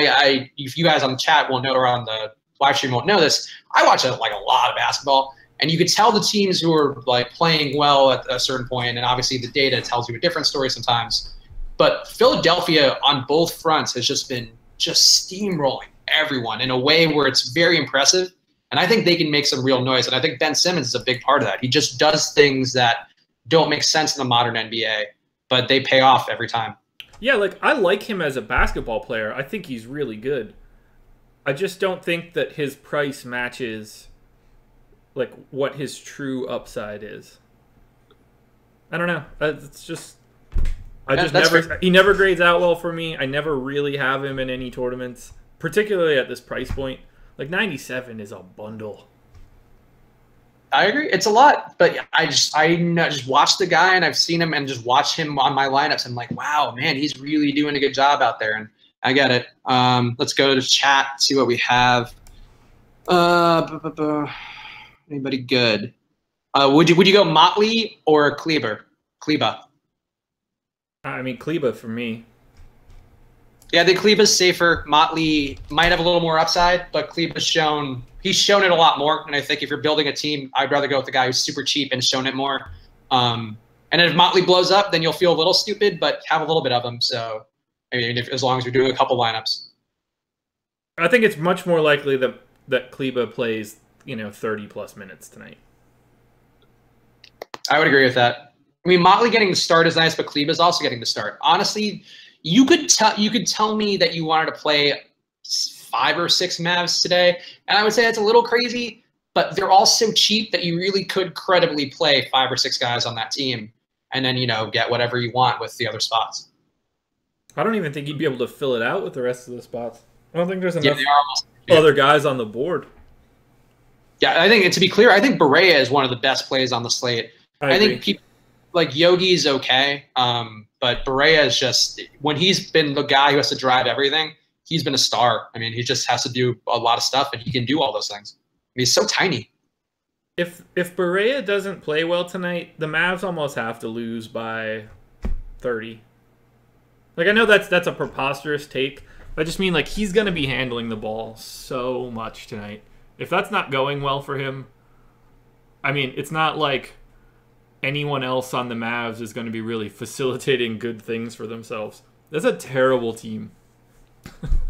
if you guys on the chat won't know, or on the live stream won't know this, I watch a lot of basketball. And you could tell the teams who are playing well at a certain point, and obviously the data tells you a different story sometimes. But Philadelphia on both fronts has just been steamrolling everyone in a way where it's very impressive. And I think they can make some real noise. And I think Ben Simmons is a big part of that. He just does things that don't make sense in the modern NBA, but they pay off every time. Yeah, I like him as a basketball player. I think he's really good. I just don't think that his price matches what his true upside is. I don't know. It's just he never grades out well for me. I never really have him in any tournaments, particularly at this price point. 97 is a bundle. I agree. It's a lot, but I just watch the guy, and I've seen him and just watch him on my lineups. I'm like, wow, man, he's really doing a good job out there. And I get it. Let's go to chat, see what we have. Anybody good? Would you go Mottely or Cleaver? Cleaver. I mean, Cleaver for me. Yeah, I think Cleaver's safer. Mottely might have a little more upside, but Cleaver's shown it a lot more. And I think if you're building a team, I'd rather go with the guy who's super cheap and shown it more. And if Mottely blows up, then you'll feel a little stupid, but have a little bit of him. So, I mean, as long as you're doing a couple lineups. I think it's much more likely that Cleaver plays 30-plus minutes tonight. I would agree with that. I mean, Mottely getting the start is nice, but Cleaver's also getting the start. Honestly, you could tell me that you wanted to play 5 or 6 Mavs today, and I would say that's a little crazy, but they're all so cheap that you really could credibly play 5 or 6 guys on that team and then, get whatever you want with the other spots. I don't even think you'd be able to fill it out with the rest of the spots. I don't think there's enough other guys on the board. Yeah, I think, to be clear, I think Barea is one of the best plays on the slate. I think people like Yogi's okay, but Barea is just, when he's been the guy who has to drive everything, he's been a star. I mean, he just has to do a lot of stuff, and he can do all those things. He's so tiny. If Barea doesn't play well tonight, the Mavs almost have to lose by 30. Like, I know that's a preposterous take. I just mean, like, he's going to be handling the ball so much tonight. If that's not going well for him, I mean, it's not like anyone else on the Mavs is going to be really facilitating good things for themselves. That's a terrible team.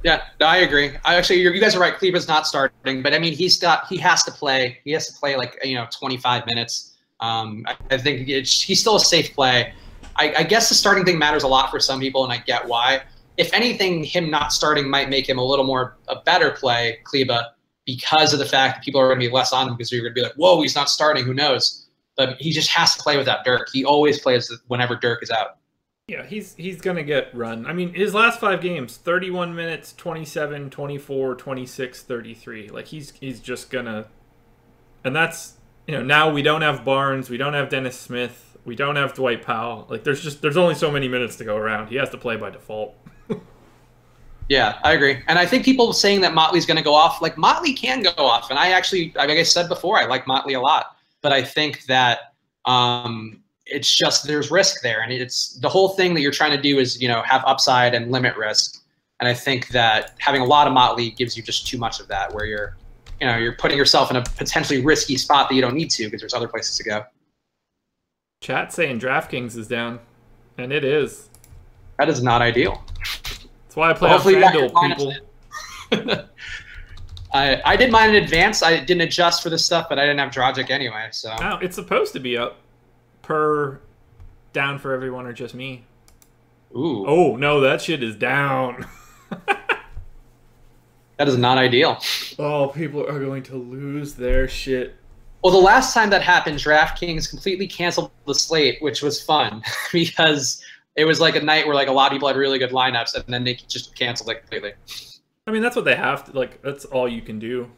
Yeah, no, I agree. You guys are right. Cleaver's not starting, but I mean, he has to play. He has to play like 25 minutes. I think he's still a safe play. I guess the starting thing matters a lot for some people, and I get why. If anything, him not starting might make him a better play, Cleaver, because of the fact that people are going to be less on him because you're going to be like, whoa, he's not starting. Who knows? But he just has to play without Dirk. He always plays whenever Dirk is out. Yeah, he's going to get run. I mean, his last 5 games, 31 minutes, 27, 24, 26, 33. Like, he's just going to... And that's, now we don't have Barnes, we don't have Dennis Smith, we don't have Dwight Powell. Like, there's only so many minutes to go around. He has to play by default. Yeah, I agree. And I think people saying that Mottly's going to go off, like, Mottly can go off. And like I said before, I like Mottly a lot. But I think that it's just there's risk there. And it's the whole thing that you're trying to do is, have upside and limit risk. And I think that having a lot of Mottly gives you just too much of that, where you're putting yourself in a potentially risky spot that you don't need to because there's other places to go. Chat saying DraftKings is down. And it is. That is not ideal. That's why I play on FanDuel, people. I did mine in advance. I didn't adjust for this stuff, but I didn't have Dragic anyway. So it's supposed to be up down for everyone or just me. Ooh. Oh, no, that shit is down. That is not ideal. Oh, people are going to lose their shit. Well, the last time that happened, DraftKings completely canceled the slate, which was fun because it was like a night where like a lot of people had really good lineups, and then they just canceled it completely. I mean, that's what they have to, like, that's all you can do.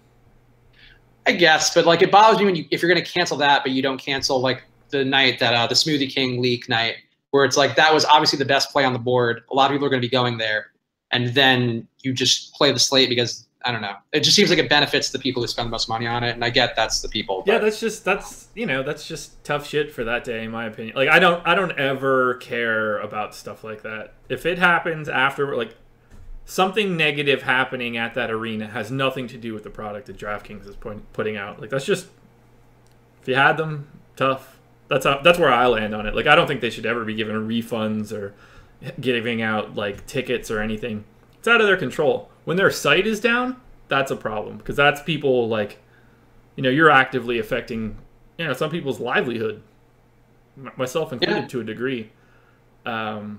I guess, but like it bothers me if you're going to cancel that, but you don't cancel like the night that the Smoothie King leak night, where it's like that was obviously the best play on the board. A lot of people are going to be going there, and then you just play the slate because I don't know. It just seems like it benefits the people who spend the most money on it, and I get that's the people. But. Yeah, that's just tough shit for that day, in my opinion. Like I don't ever care about stuff like that. If it happens after, like, something negative happening at that arena has nothing to do with the product that DraftKings is putting out. Like, that's just, if you had them, tough. That's where I land on it. Like, I don't think they should ever be giving refunds or giving out like tickets or anything. It's out of their control. When their site is down, that's a problem because that's people like, you're actively affecting, some people's livelihood, myself included to a degree. But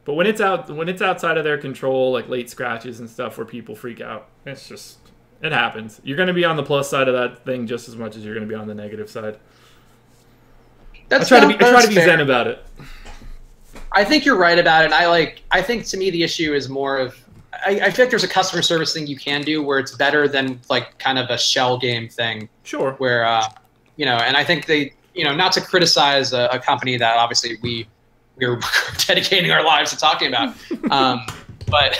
when it's outside of their control, like late scratches and stuff where people freak out, it happens. You're going to be on the plus side of that thing just as much as you're going to be on the negative side. I try to be zen about it. I think you're right about it. I think to me the issue is more of I feel like there's a customer service thing you can do where it's better than like kind of a shell game thing. Sure. Where and I think they not to criticize a company that obviously we're dedicating our lives to talking about. But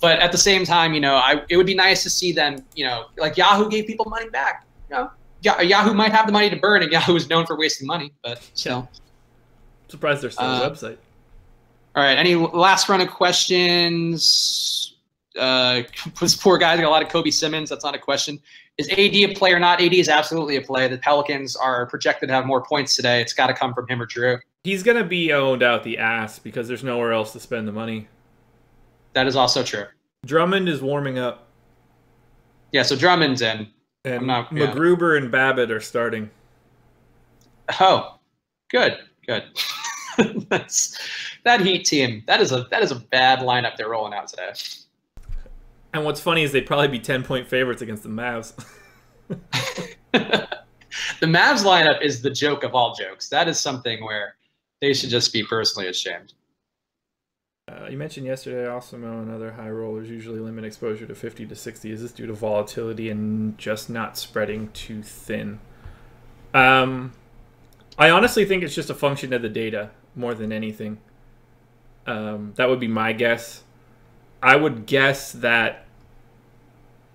at the same time, it would be nice to see them, like Yahoo gave people money back. Yahoo might have the money to burn, and Yahoo is known for wasting money, but still. Surprised they're still a website. All right, any last run of questions? This poor guy's got a lot of Kobe Simmons. That's not a question. Is AD a play or not? AD is absolutely a play. The Pelicans are projected to have more points today. It's got to come from him or Drew. He's going to be owned out the ass because there's nowhere else to spend the money. That is also true. Drummond is warming up. Yeah, so Drummond's in. And McGruber and Babbitt are starting. Oh, good. That Heat team. That is a bad lineup they're rolling out today. And what's funny is they'd probably be 10-point favorites against the Mavs. The Mavs lineup is the joke of all jokes. That is something where they should just be personally ashamed. You mentioned yesterday Osimo and other high rollers usually limit exposure to 50 to 60. Is this due to volatility and just not spreading too thin? I honestly think it's just a function of the data more than anything. That would be my guess. I would guess that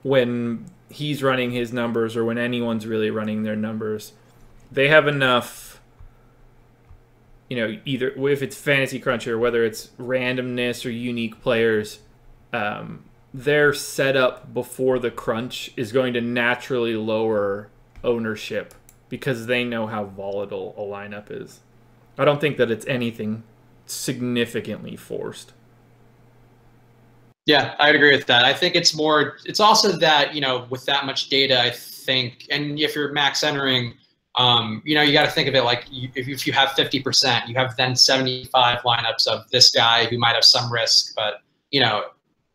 when he's running his numbers or when anyone's really running their numbers, they have enough, either if it's Fantasy Cruncher, whether it's randomness or unique players, their setup before the crunch is going to naturally lower ownership because they know how volatile a lineup is. I don't think that it's anything significantly forced. Yeah, I'd agree with that. I think it's also that, with that much data, I think, and if you're max entering, you got to think of it like if you have 50%, you have then 75 lineups of this guy who might have some risk, but,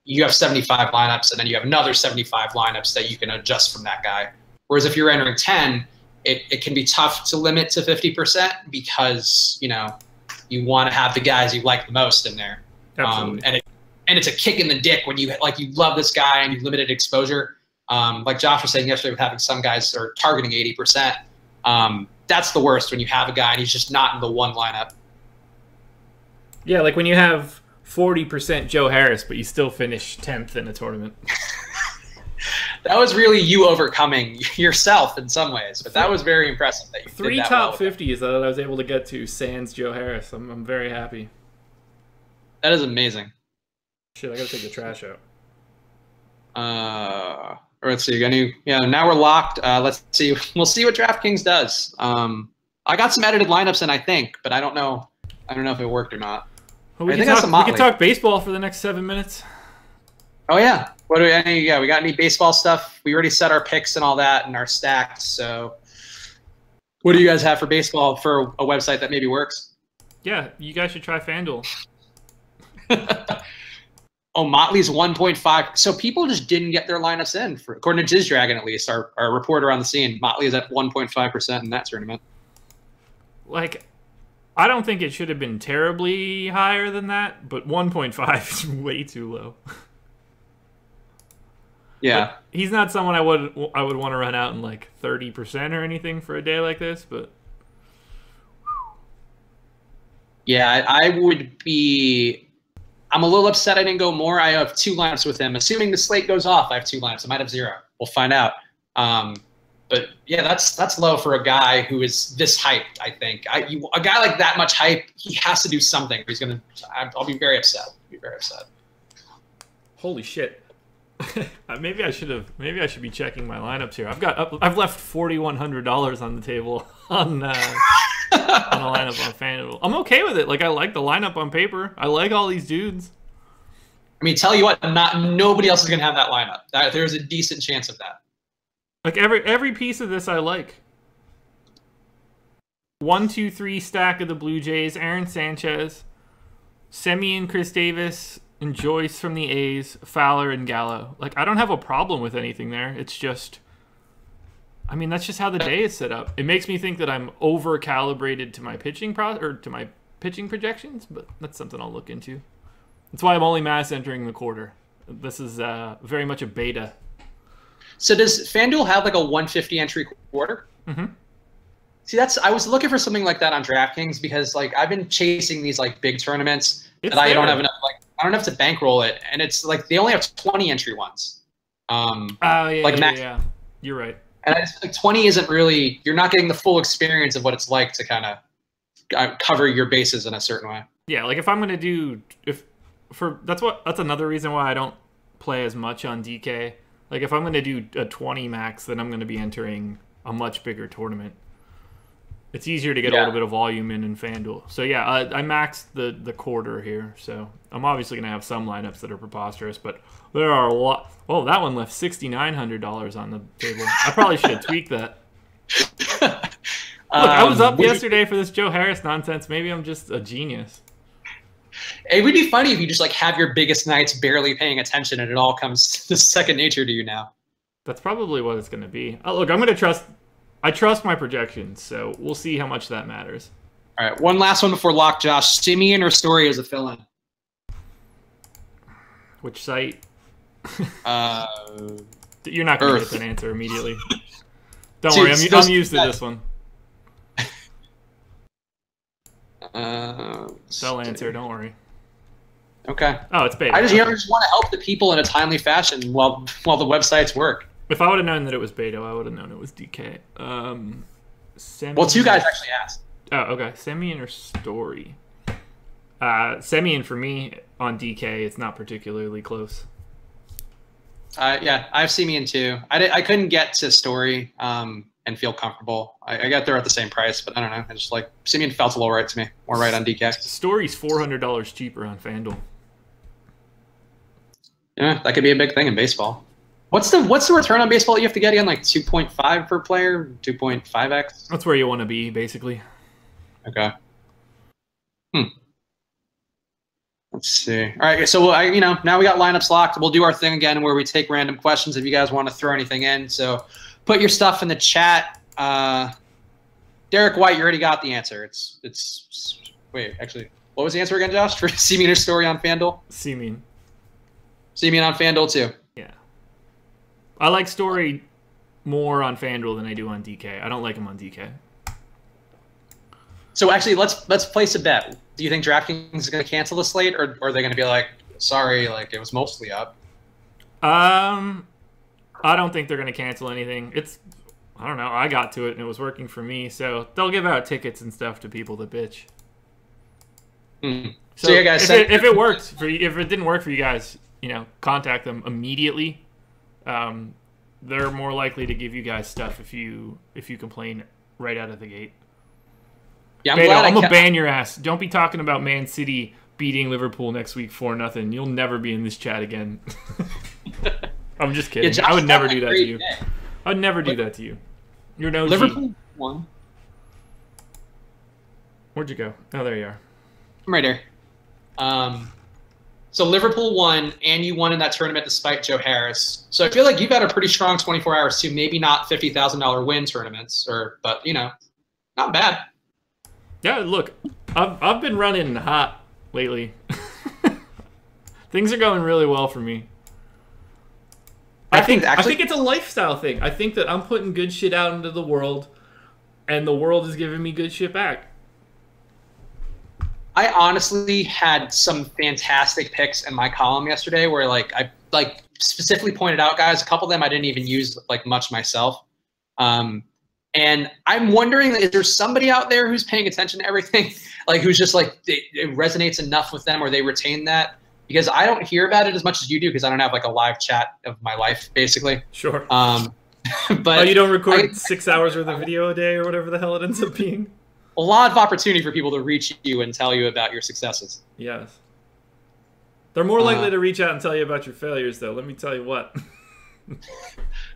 you have 75 lineups and then you have another 75 lineups that you can adjust from that guy. Whereas if you're entering 10, it can be tough to limit to 50% because, you want to have the guys you like the most in there. Absolutely. And it's a kick in the dick when you love this guy and you limited exposure. Like Josh was saying yesterday with having some guys are targeting 80%. That's the worst when you have a guy and he's just not in the one lineup. Yeah, like when you have 40% Joe Harris, but you still finish 10th in a tournament. That was really you overcoming yourself in some ways, but that was very impressive that you 3 did that top well 50s that I was able to get to sans Joe Harris. I'm very happy. That is amazing. Shit, I gotta take the trash out. Let's see. Now we're locked. Let's see. We'll see what DraftKings does. I got some edited lineups in, I think, but I don't know if it worked or not. Well, we can talk baseball for the next 7 minutes. Oh yeah. What do we? We got any baseball stuff? We already set our picks and all that and our stacks. So, what do you guys have for baseball for a website that maybe works? Yeah, you guys should try FanDuel. Oh, Mottely's 1.5. So people just didn't get their lineups in, according to Jizz Dragon at least, our reporter on the scene. Mottely is at 1.5% in that tournament. Like, I don't think it should have been terribly higher than that, but 1.5 is way too low. Yeah, but he's not someone I would want to run out in like 30% or anything for a day like this, but yeah, I would be. I'm a little upset I didn't go more. I have 2 lineups with him. Assuming the slate goes off, I have 2 lineups. I might have 0. We'll find out. But yeah, that's low for a guy who is this hyped. I think a guy like that much hype, he has to do something. I'll be very upset. Holy shit. Maybe I should be checking my lineups here. I've left $4,100 on the table on a lineup on FanDuel. I'm okay with it. Like, I like the lineup on paper. I like all these dudes. I mean, tell you what, nobody else is gonna have that lineup. There's a decent chance of that. Like every piece of this I like. 1, 2, 3 stack of the Blue Jays. Aaron Sanchez, Semien, Chris Davis, and Joyce from the A's, Fowler and Gallo. Like, I don't have a problem with anything there. It's just, I mean, that's just how the day is set up. It makes me think that I'm over-calibrated to my pitching to my pitching projections, but that's something I'll look into. That's why I'm only mass entering the quarter. This is very much a beta. So does FanDuel have like a 150 entry quarter? Mm-hmm. See, I was looking for something like that on DraftKings because like I've been chasing these like big tournaments I don't have enough I don't have to bankroll it, and it's like they only have 20 entry ones. Yeah, you're right. And I just, like 20 isn't really, you're not getting the full experience of what it's like to kind of cover your bases in a certain way. Yeah, like if I'm gonna do that's another reason why I don't play as much on DK. Like if I'm gonna do a 20 max, then I'm gonna be entering a much bigger tournament. It's easier to get a little bit of volume in FanDuel. So yeah, I maxed the quarter here, so I'm obviously gonna have some lineups that are preposterous, but there are a lot. Oh, that one left $6,900 on the table. I probably should have tweaked that. Look, I was up yesterday for this Joe Harris nonsense. Maybe I'm just a genius. It would be funny if you just like have your biggest nights barely paying attention and it all comes to second nature to you now. That's probably what it's going to be. Oh, look, I trust my projections, so we'll see how much that matters. All right, one last one before lock, Josh. Simeon or Story as a fill-in? Which site? You're not going to get an answer immediately. Don't worry, I'm used to this one. They'll answer, don't worry. Okay. Oh, it's beta. I just want to help the people in a timely fashion while the websites work. If I would have known that it was Beto, I would have known it was DK. Well, 2 guys actually asked. Oh, okay. Semyon or Story? Semyon for me on DK. It's not particularly close. Yeah, I have Simeon too. I couldn't get to Story and feel comfortable. I got there at the same price, but I don't know. I just like Simeon felt a little right to me. More right on DK. Story's $400 cheaper on FanDuel. Yeah, that could be a big thing in baseball. What's the return on baseball you have to get again? Like 2.5 per player, 2.5x. That's where you want to be, basically. Okay. Let's see. All right, so now we got lineups locked. We'll do our thing again where we take random questions if you guys want to throw anything in. So put your stuff in the chat. Derek White, you already got the answer. It's wait, actually, what was the answer again, Josh? For Simeon or Story on FanDuel? Simeon. Simeon on FanDuel too. Yeah. I like Story more on FanDuel than I do on DK. I don't like him on DK. So actually, let's place a bet. Do you think DraftKings is going to cancel the slate, or are they going to be like, sorry, like it was mostly up? I don't think they're going to cancel anything. I don't know. I got to it and it was working for me, so they'll give out tickets and stuff to people that bitch. So yeah, guys, if it worked for you, if it didn't work for you guys, contact them immediately. They're more likely to give you guys stuff if you complain right out of the gate. Yeah, I'm gonna ban your ass. Don't be talking about Man City beating Liverpool next week 4-0. You'll never be in this chat again. I'm just kidding. Yeah, I would never do that to you. Day. I would never do that to you. You're no Liverpool won. Where'd you go? Oh, there you are. I'm right here. So Liverpool won, and you won in that tournament despite Joe Harris. So I feel like you've had a pretty strong 24 hours too. Maybe not $50,000 win tournaments, but not bad. Yeah, look, I've been running hot lately. Things are going really well for me. I think it's a lifestyle thing. I think that I'm putting good shit out into the world, and the world is giving me good shit back. I honestly had some fantastic picks in my column yesterday where I specifically pointed out, guys, a couple of them I didn't even use much myself. And I'm wondering, is there somebody out there who's paying attention to everything? Who's just it resonates enough with them or they retain that? Because I don't hear about it as much as you do because I don't have a live chat of my life, basically. Sure. But you don't record 6 hours worth of video a day or whatever the hell it ends up being? A lot of opportunity for people to reach you and tell you about your successes. Yes. They're more likely to reach out and tell you about your failures, though. Let me tell you what.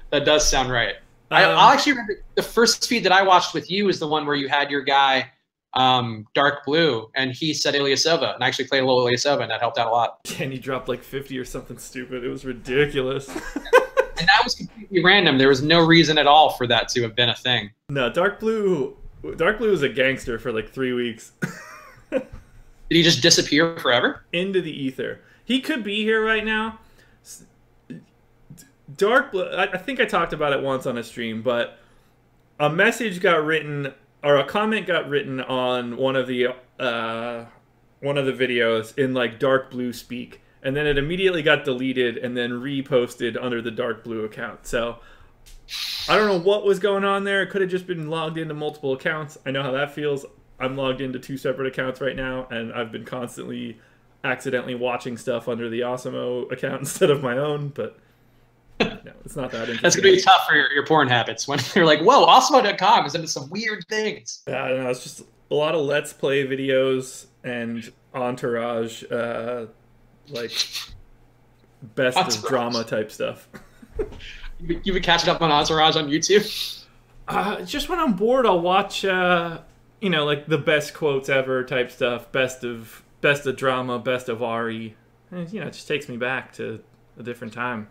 That does sound right. I'll actually remember the first feed that I watched with you is the one where you had your guy, Dark Blue, and he said Ilyasova, and I actually played a little Ilyasova, and that helped out a lot. And he dropped 50 or something stupid. It was ridiculous. And that was completely random. There was no reason at all for that to have been a thing. No, Dark Blue was a gangster for 3 weeks. Did he just disappear forever? Into the ether. He could be here right now. Dark Blue, I think I talked about it once on a stream, but a message got written, or a comment got written on one of the videos in Dark Blue speak, and then it immediately got deleted and then reposted under the Dark Blue account. So I don't know what was going on there. It could have just been logged into multiple accounts. I know how that feels. I'm logged into 2 separate accounts right now, and I've been constantly accidentally watching stuff under the Osimo account instead of my own, but no, it's not that interesting. That's going to be tough for your porn habits when they're like, whoa, Osmo.com is into some weird things. I don't know. It's just a lot of Let's Play videos and Entourage, best of drama type stuff. You've been catching up on Entourage on YouTube? Just when I'm bored, I'll watch, the best quotes ever type stuff, best of drama, best of Ari. And, it just takes me back to a different time.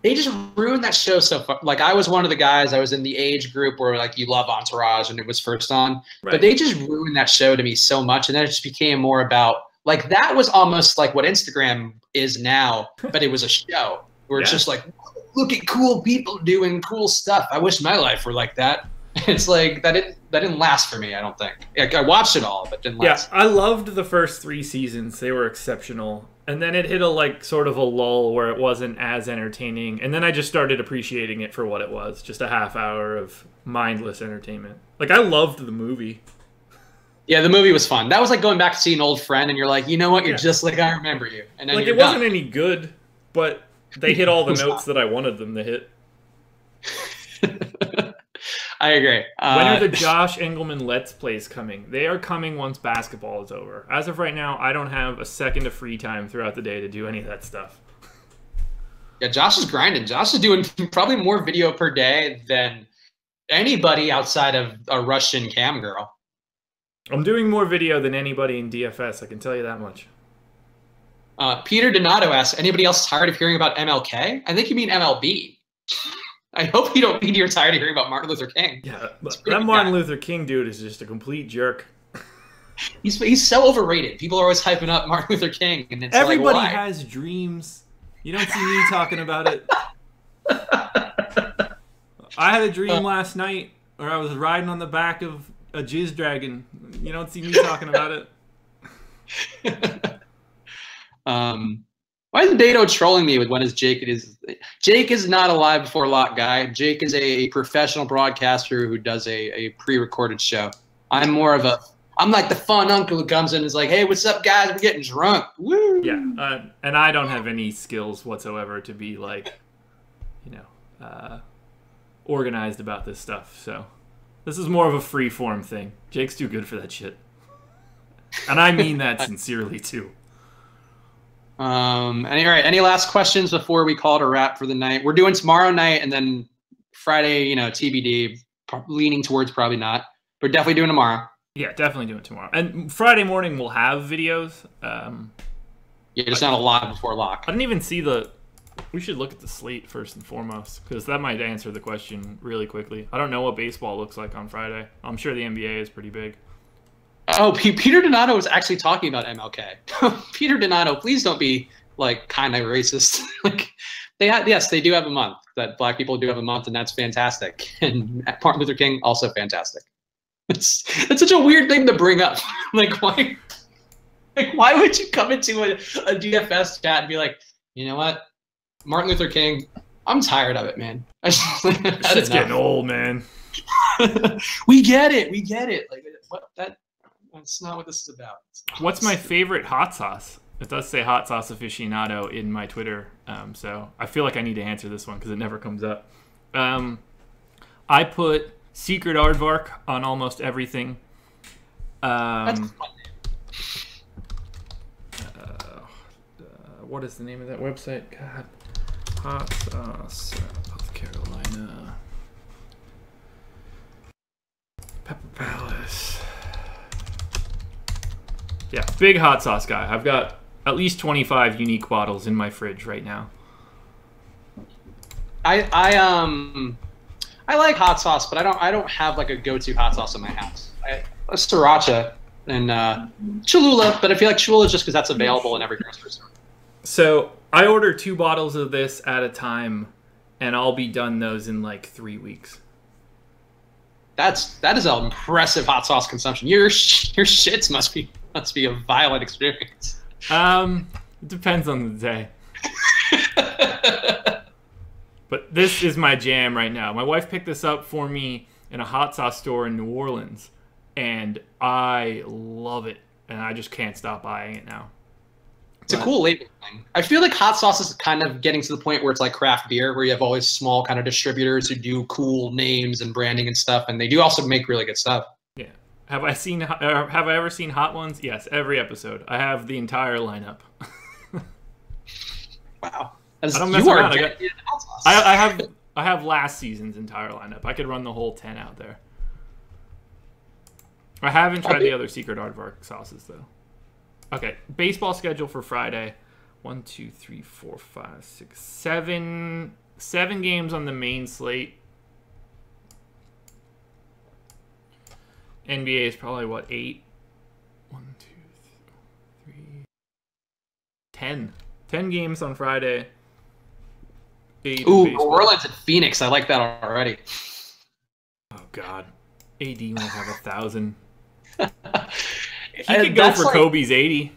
They just ruined that show so far. I was one of the guys, I was in the age group where you love Entourage and it was first on. Right. But they just ruined that show to me so much. And then it just became more about, that was almost like what Instagram is now, but it was a show where it's just look at cool people doing cool stuff. I wish my life were like that. It's that didn't last for me, I don't think. I watched it all, but didn't last. Yeah, I loved the first 3 seasons. They were exceptional. And then it hit a like sort of a lull where it wasn't as entertaining. And then I just started appreciating it for what it was. Just a half hour of mindless entertainment. Like, I loved the movie. Yeah, the movie was fun. That was like going back to see an old friend, and you're like, you know what? You're just like I remember you. And then like, you're it wasn't done. any good, but they hit all the notes that I wanted them to hit. I agree. When are the Josh Engelman Let's Plays coming? They are coming once basketball is over. As of right now, I don't have a second of free time throughout the day to do any of that stuff. Yeah, Josh is grinding. Josh is doing probably more video per day than anybody outside of a Russian cam girl. I'm doing more video than anybody in DFS, I can tell you that much. Peter Donato asks, anybody else tired of hearing about MLK? I think you mean MLB. I hope you don't mean you're tired of hearing about Martin Luther King. Yeah, that Martin Luther King dude is just a complete jerk. He's so overrated. People are always hyping up Martin Luther King, and it's everybody like, why? has dreams. You don't see me talking about it. I had a dream last night where I was riding on the back of a jizz dragon. You don't see me talking about it. Why is Beto trolling me with when is Jake? Jake is not a live before lock guy. Jake is a professional broadcaster who does a pre-recorded show. I'm like the fun uncle who comes in and is like, hey, what's up, guys? We're getting drunk. Woo! Yeah, and I don't have any skills whatsoever to be like, organized about this stuff. So this is more of a free-form thing. Jake's too good for that shit. And I mean that sincerely, too. Any last questions before we call it a wrap for the night? We're doing tomorrow night and then Friday, TBD, leaning towards probably not, but definitely doing tomorrow. Yeah, definitely doing tomorrow. And Friday morning we'll have videos. Yeah, just not a lot before lock. I didn't even see we should look at the slate first and foremost, because that might answer the question really quickly. I don't know what baseball looks like on Friday. I'm sure the NBA is pretty big. Oh, Peter Donato was actually talking about MLK. Peter Donato, please don't be like kind of racist. Like they do have a month. That black people do have a month, and that's fantastic. And Martin Luther King also fantastic. It's such a weird thing to bring up. Like why would you come into a DFS chat and be like, you know what, Martin Luther King, I'm tired of it, man. It's getting old, man. We get it. Like what that. That's not what this is about. What's my favorite hot sauce? It does say hot sauce aficionado in my Twitter, so I feel like I need to answer this one because it never comes up. I put Secret Aardvark on almost everything. That's what is the name of that website? God, hot sauce, South Carolina, Pepper Palace. Yeah, big hot sauce guy. I've got at least 25 unique bottles in my fridge right now. I like hot sauce, but I don't have like a go-to hot sauce in my house. A sriracha and Cholula, but I feel like Cholula is just because that's available in every grocery store. So I order 2 bottles of this at a time, and I'll be done those in like 3 weeks. That is an impressive hot sauce consumption. Your shits must be a violent experience. It depends on the day. But this is my jam right now. My wife picked this up for me in a hot sauce store in New Orleans, and I love it, and I just can't stop buying it now. It's a cool label thing. I feel like hot sauce is kind of getting to the point where it's like craft beer, where you have all these small kind of distributors who do cool names and branding and stuff, and they do also make really good stuff. Yeah. Have I ever seen Hot Ones? Yes, every episode. I have the entire lineup. Wow. I don't mess around. I have last season's entire lineup. I could run the whole 10 out there. I haven't tried the other Secret Aardvark sauces though. Okay, baseball schedule for Friday. 1, 2, 3, 4, 5, 6, 7. 7 games on the main slate. NBA is probably what, 8? 1, 2, 3, 10. 10 games on Friday. 8. Ooh, New Orleans and Phoenix. I like that already. Oh God, AD might have 1,000. He could go for like, Kobe's 80.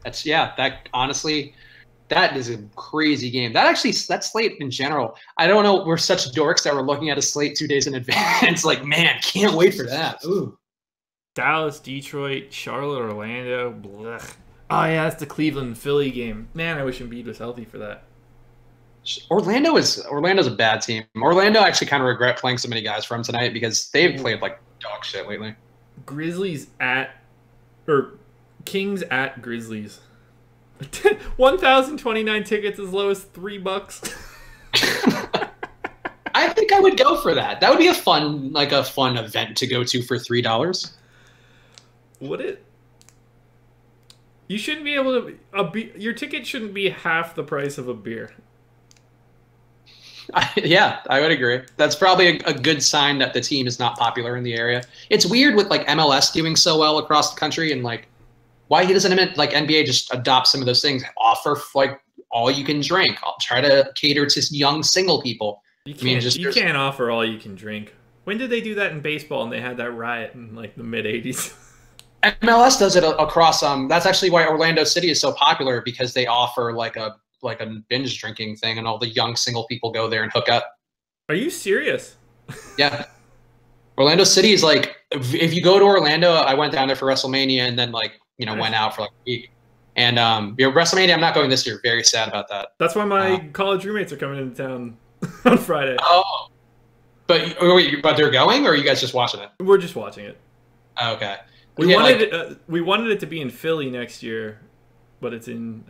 That's that honestly, that is a crazy game. That slate in general. I don't know. We're such dorks that we're looking at a slate 2 days in advance. Like, man, can't wait for that. Ooh. Dallas, Detroit, Charlotte, Orlando. Blech. Oh yeah, that's the Cleveland Philly game. Man, I wish Embiid was healthy for that. Orlando's a bad team. Orlando actually kind of regret playing so many guys from tonight because they've played like dog shit lately. Kings at Grizzlies. 1,029 tickets as low as $3. I think I would go for that. That would be a fun event to go to for $3. Would it? You shouldn't be able to. Your ticket shouldn't be half the price of a beer. Yeah, I would agree. That's probably a good sign that the team is not popular in the area. It's weird with like MLS doing so well across the country, and like why he doesn't like NBA just adopt some of those things, offer like all you can drink. I'll try to cater to young single people. You can't offer all you can drink. When did they do that in baseball? And they had that riot in like the mid '80s. MLS does it across. That's actually why Orlando City is so popular, because they offer like a binge drinking thing, and all the young single people go there and hook up. Are you serious? Yeah. Orlando City is like, if you go to Orlando, I went down there for WrestleMania and then like, went out for like a week. And WrestleMania, I'm not going this year. Very sad about that. That's why my college roommates are coming into town on Friday. Oh. But they're going, or are you guys just watching it? We're just watching it. Oh, okay. We wanted it to be in Philly next year, but it's in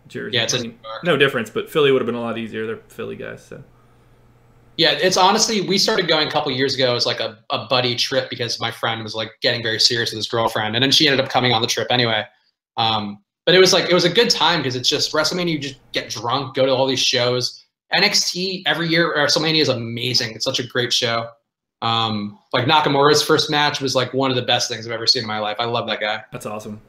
Jersey. Yeah, no difference, but Philly would have been a lot easier. They're Philly guys, so. Yeah, it's honestly, we started going a couple years ago as like a buddy trip because my friend was like getting very serious with his girlfriend, and then she ended up coming on the trip anyway. But it was a good time because it's just WrestleMania. You just get drunk, go to all these shows. NXT every year, WrestleMania is amazing. It's such a great show. Like Nakamura's first match was like one of the best things I've ever seen in my life. I love that guy. That's awesome.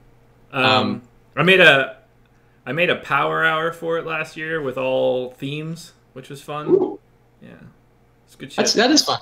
I made a power hour for it last year with all themes, which was fun. Ooh. Yeah, it's good shit. That is fun.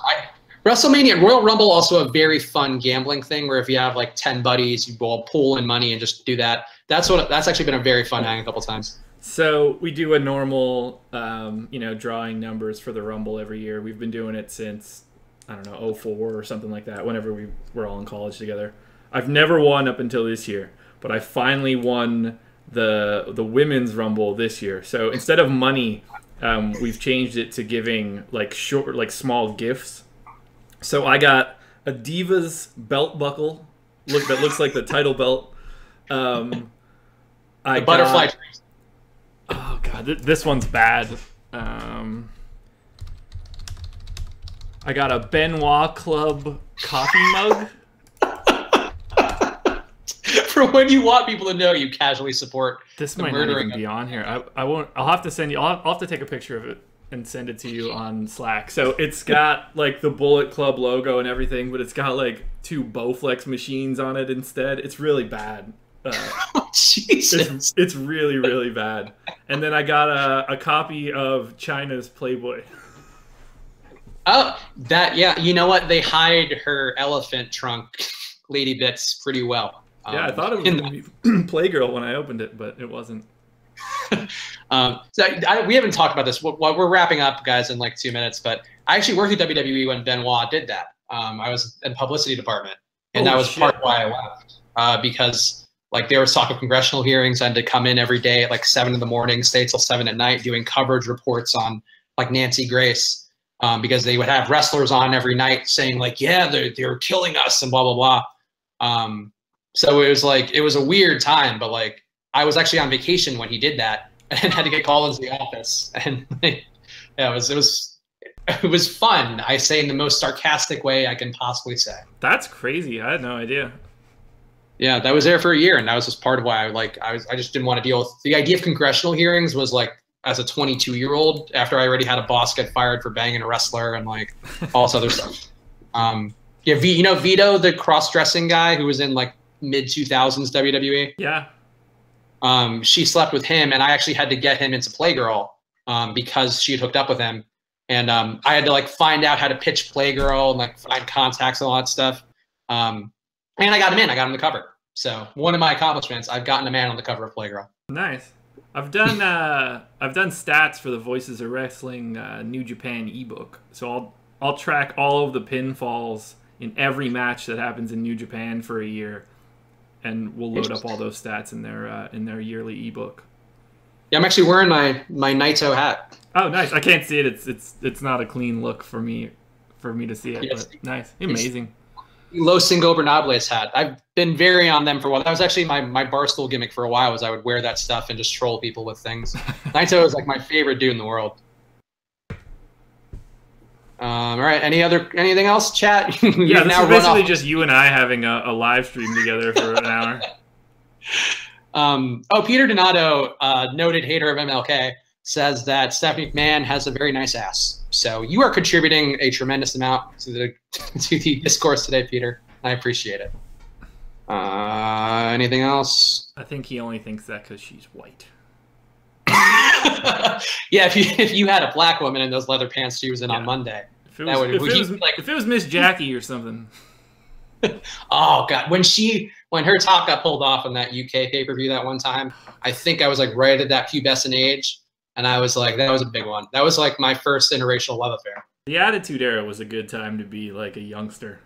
WrestleMania and Royal Rumble also a very fun gambling thing where if you have like 10 buddies, you all pool in money and just do that. That's actually been a very fun hang a couple times. So we do a normal, drawing numbers for the Rumble every year. We've been doing it since, I don't know, 04 or something like that, whenever we were all in college together. I've never won up until this year, but I finally won the women's Rumble this year. So instead of money, we've changed it to giving like small gifts. So I got a Divas belt buckle that looks like the title belt. Butterfly dreams. Oh god, this one's bad. I got a Benoit Club coffee mug. For when you want people to know you casually support. This might not even be on here. I won't. I'll have to send you. I'll have to take a picture of it and send it to you on Slack. So it's got like the Bullet Club logo and everything, but it's got like 2 Bowflex machines on it instead. It's really bad. Oh, Jesus. It's really, really bad. And then I got a copy of China's Playboy. Oh, yeah. You know what? They hide her elephant trunk lady bits pretty well. Yeah, I thought it was going to be Playgirl when I opened it, but it wasn't. We haven't talked about this. We're wrapping up, guys, in like 2 minutes, but I actually worked at WWE when Benoit did that. I was in publicity department, and that was part of why I left. Because like there was talk of congressional hearings. I had to come in every day at like 7 in the morning, stay till 7 at night, doing coverage reports on like Nancy Grace, because they would have wrestlers on every night saying like, yeah, they're killing us and blah, blah, blah. So it was a weird time, but like I was actually on vacation when he did that and had to get called into the office. And yeah, it was fun. I say in the most sarcastic way I can possibly say. That's crazy. I had no idea. Yeah, that was there for a year, and that was just part of why I just didn't want to deal with the idea of congressional hearings. Was like as a 22-year-old after I already had a boss get fired for banging a wrestler and like all this other stuff. Yeah, Vito, the cross-dressing guy who was in like mid-2000s WWE. Yeah. She slept with him, and I actually had to get him into Playgirl because she had hooked up with him, and I had to like find out how to pitch Playgirl and like find contacts and all that stuff. And I got him in. I got him the cover. So one of my accomplishments, I've gotten a man on the cover of Playgirl. Nice. I've done stats for the Voices of Wrestling New Japan ebook. So I'll track all of the pinfalls in every match that happens in New Japan for a year, and we'll load up all those stats in their yearly ebook. Yeah, I'm actually wearing my Naito hat. Oh, nice! I can't see it. It's not a clean look for me to see it. Yes. But nice, amazing. Los Ingobernables hat. I've been very on them for a while. That was actually my Barstool gimmick for a while. Was I would wear that stuff and just troll people with things. Naito is like my favorite dude in the world. All right. Anything else, chat? Yeah, this is basically just you and I having a live stream together for an hour. Peter Donato, noted hater of MLK, says that Stephanie McMahon has a very nice ass. So you are contributing a tremendous amount to the discourse today, Peter. I appreciate it. Anything else? I think he only thinks that because she's white. Yeah, if you had a black woman in those leather pants she was in on Monday, if it was Miss Jackie or something. Oh God, when her top got pulled off on that UK pay-per-view that one time, I think I was like right at that pubescent age, and I was like, that was a big one. That was like my first interracial love affair. The Attitude Era was a good time to be like a youngster.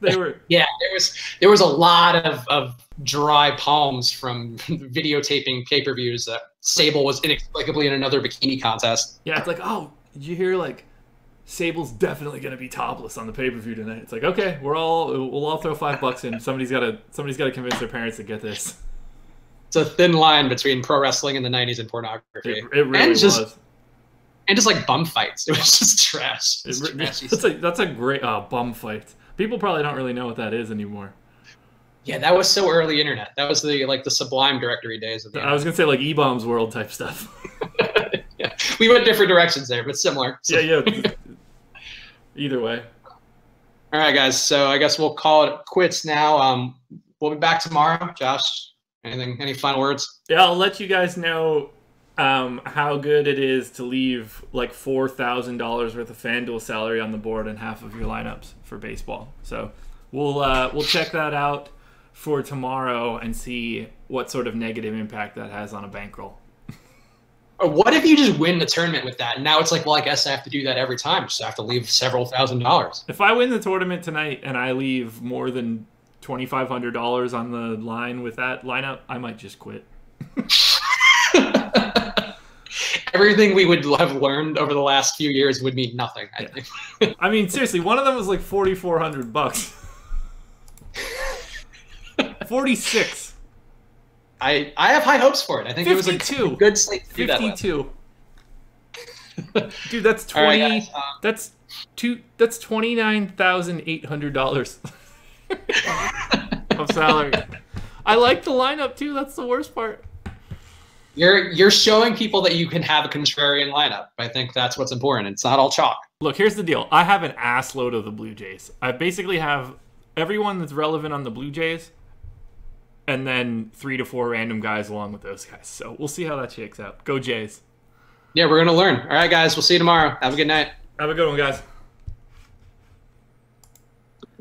They were there was a lot of dry palms from videotaping pay-per-views that Sable was inexplicably in another bikini contest. Yeah, it's like, oh, did you hear like Sable's definitely gonna be topless on the pay-per-view tonight? It's like, okay, we'll all throw $5 in. Somebody's gotta convince their parents to get this. It's a thin line between pro wrestling in the 90s and pornography. It really was. And just like bum fights. It was just trash. That's a great bum fight. People probably don't really know what that is anymore. Yeah, that was so early internet. That was the Sublime directory days of the I was gonna say like E-Bombs World type stuff. Yeah. We went different directions there, but similar. So. Yeah. Either way. All right, guys. So I guess we'll call it quits now. We'll be back tomorrow. Josh, any final words? Yeah, I'll let you guys know how good it is to leave like $4,000 worth of FanDuel salary on the board and half of your lineups for baseball. So we'll check that out for tomorrow and see what sort of negative impact that has on a bankroll. Or what if you just win the tournament with that? And now it's like, well, I guess I have to do that every time. Just have to leave several $1,000s. If I win the tournament tonight and I leave more than $2,500 on the line with that lineup, I might just quit. Everything we would have learned over the last few years would mean nothing, I think. I mean, seriously, one of them was like $4,400. 46. I have high hopes for it. I think 52. It was a good slate to do that with. 52. Dude, that's 20. Right, that's $29,800 of salary. I like the lineup too. That's the worst part. You're showing people that you can have a contrarian lineup. I think that's what's important. It's not all chalk. Look, here's the deal. I have an ass load of the Blue Jays. I basically have everyone that's relevant on the Blue Jays, and then 3 to 4 random guys along with those guys. So we'll see how that shakes out. Go Jays. Yeah, we're going to learn. All right, guys. We'll see you tomorrow. Have a good night. Have a good one, guys.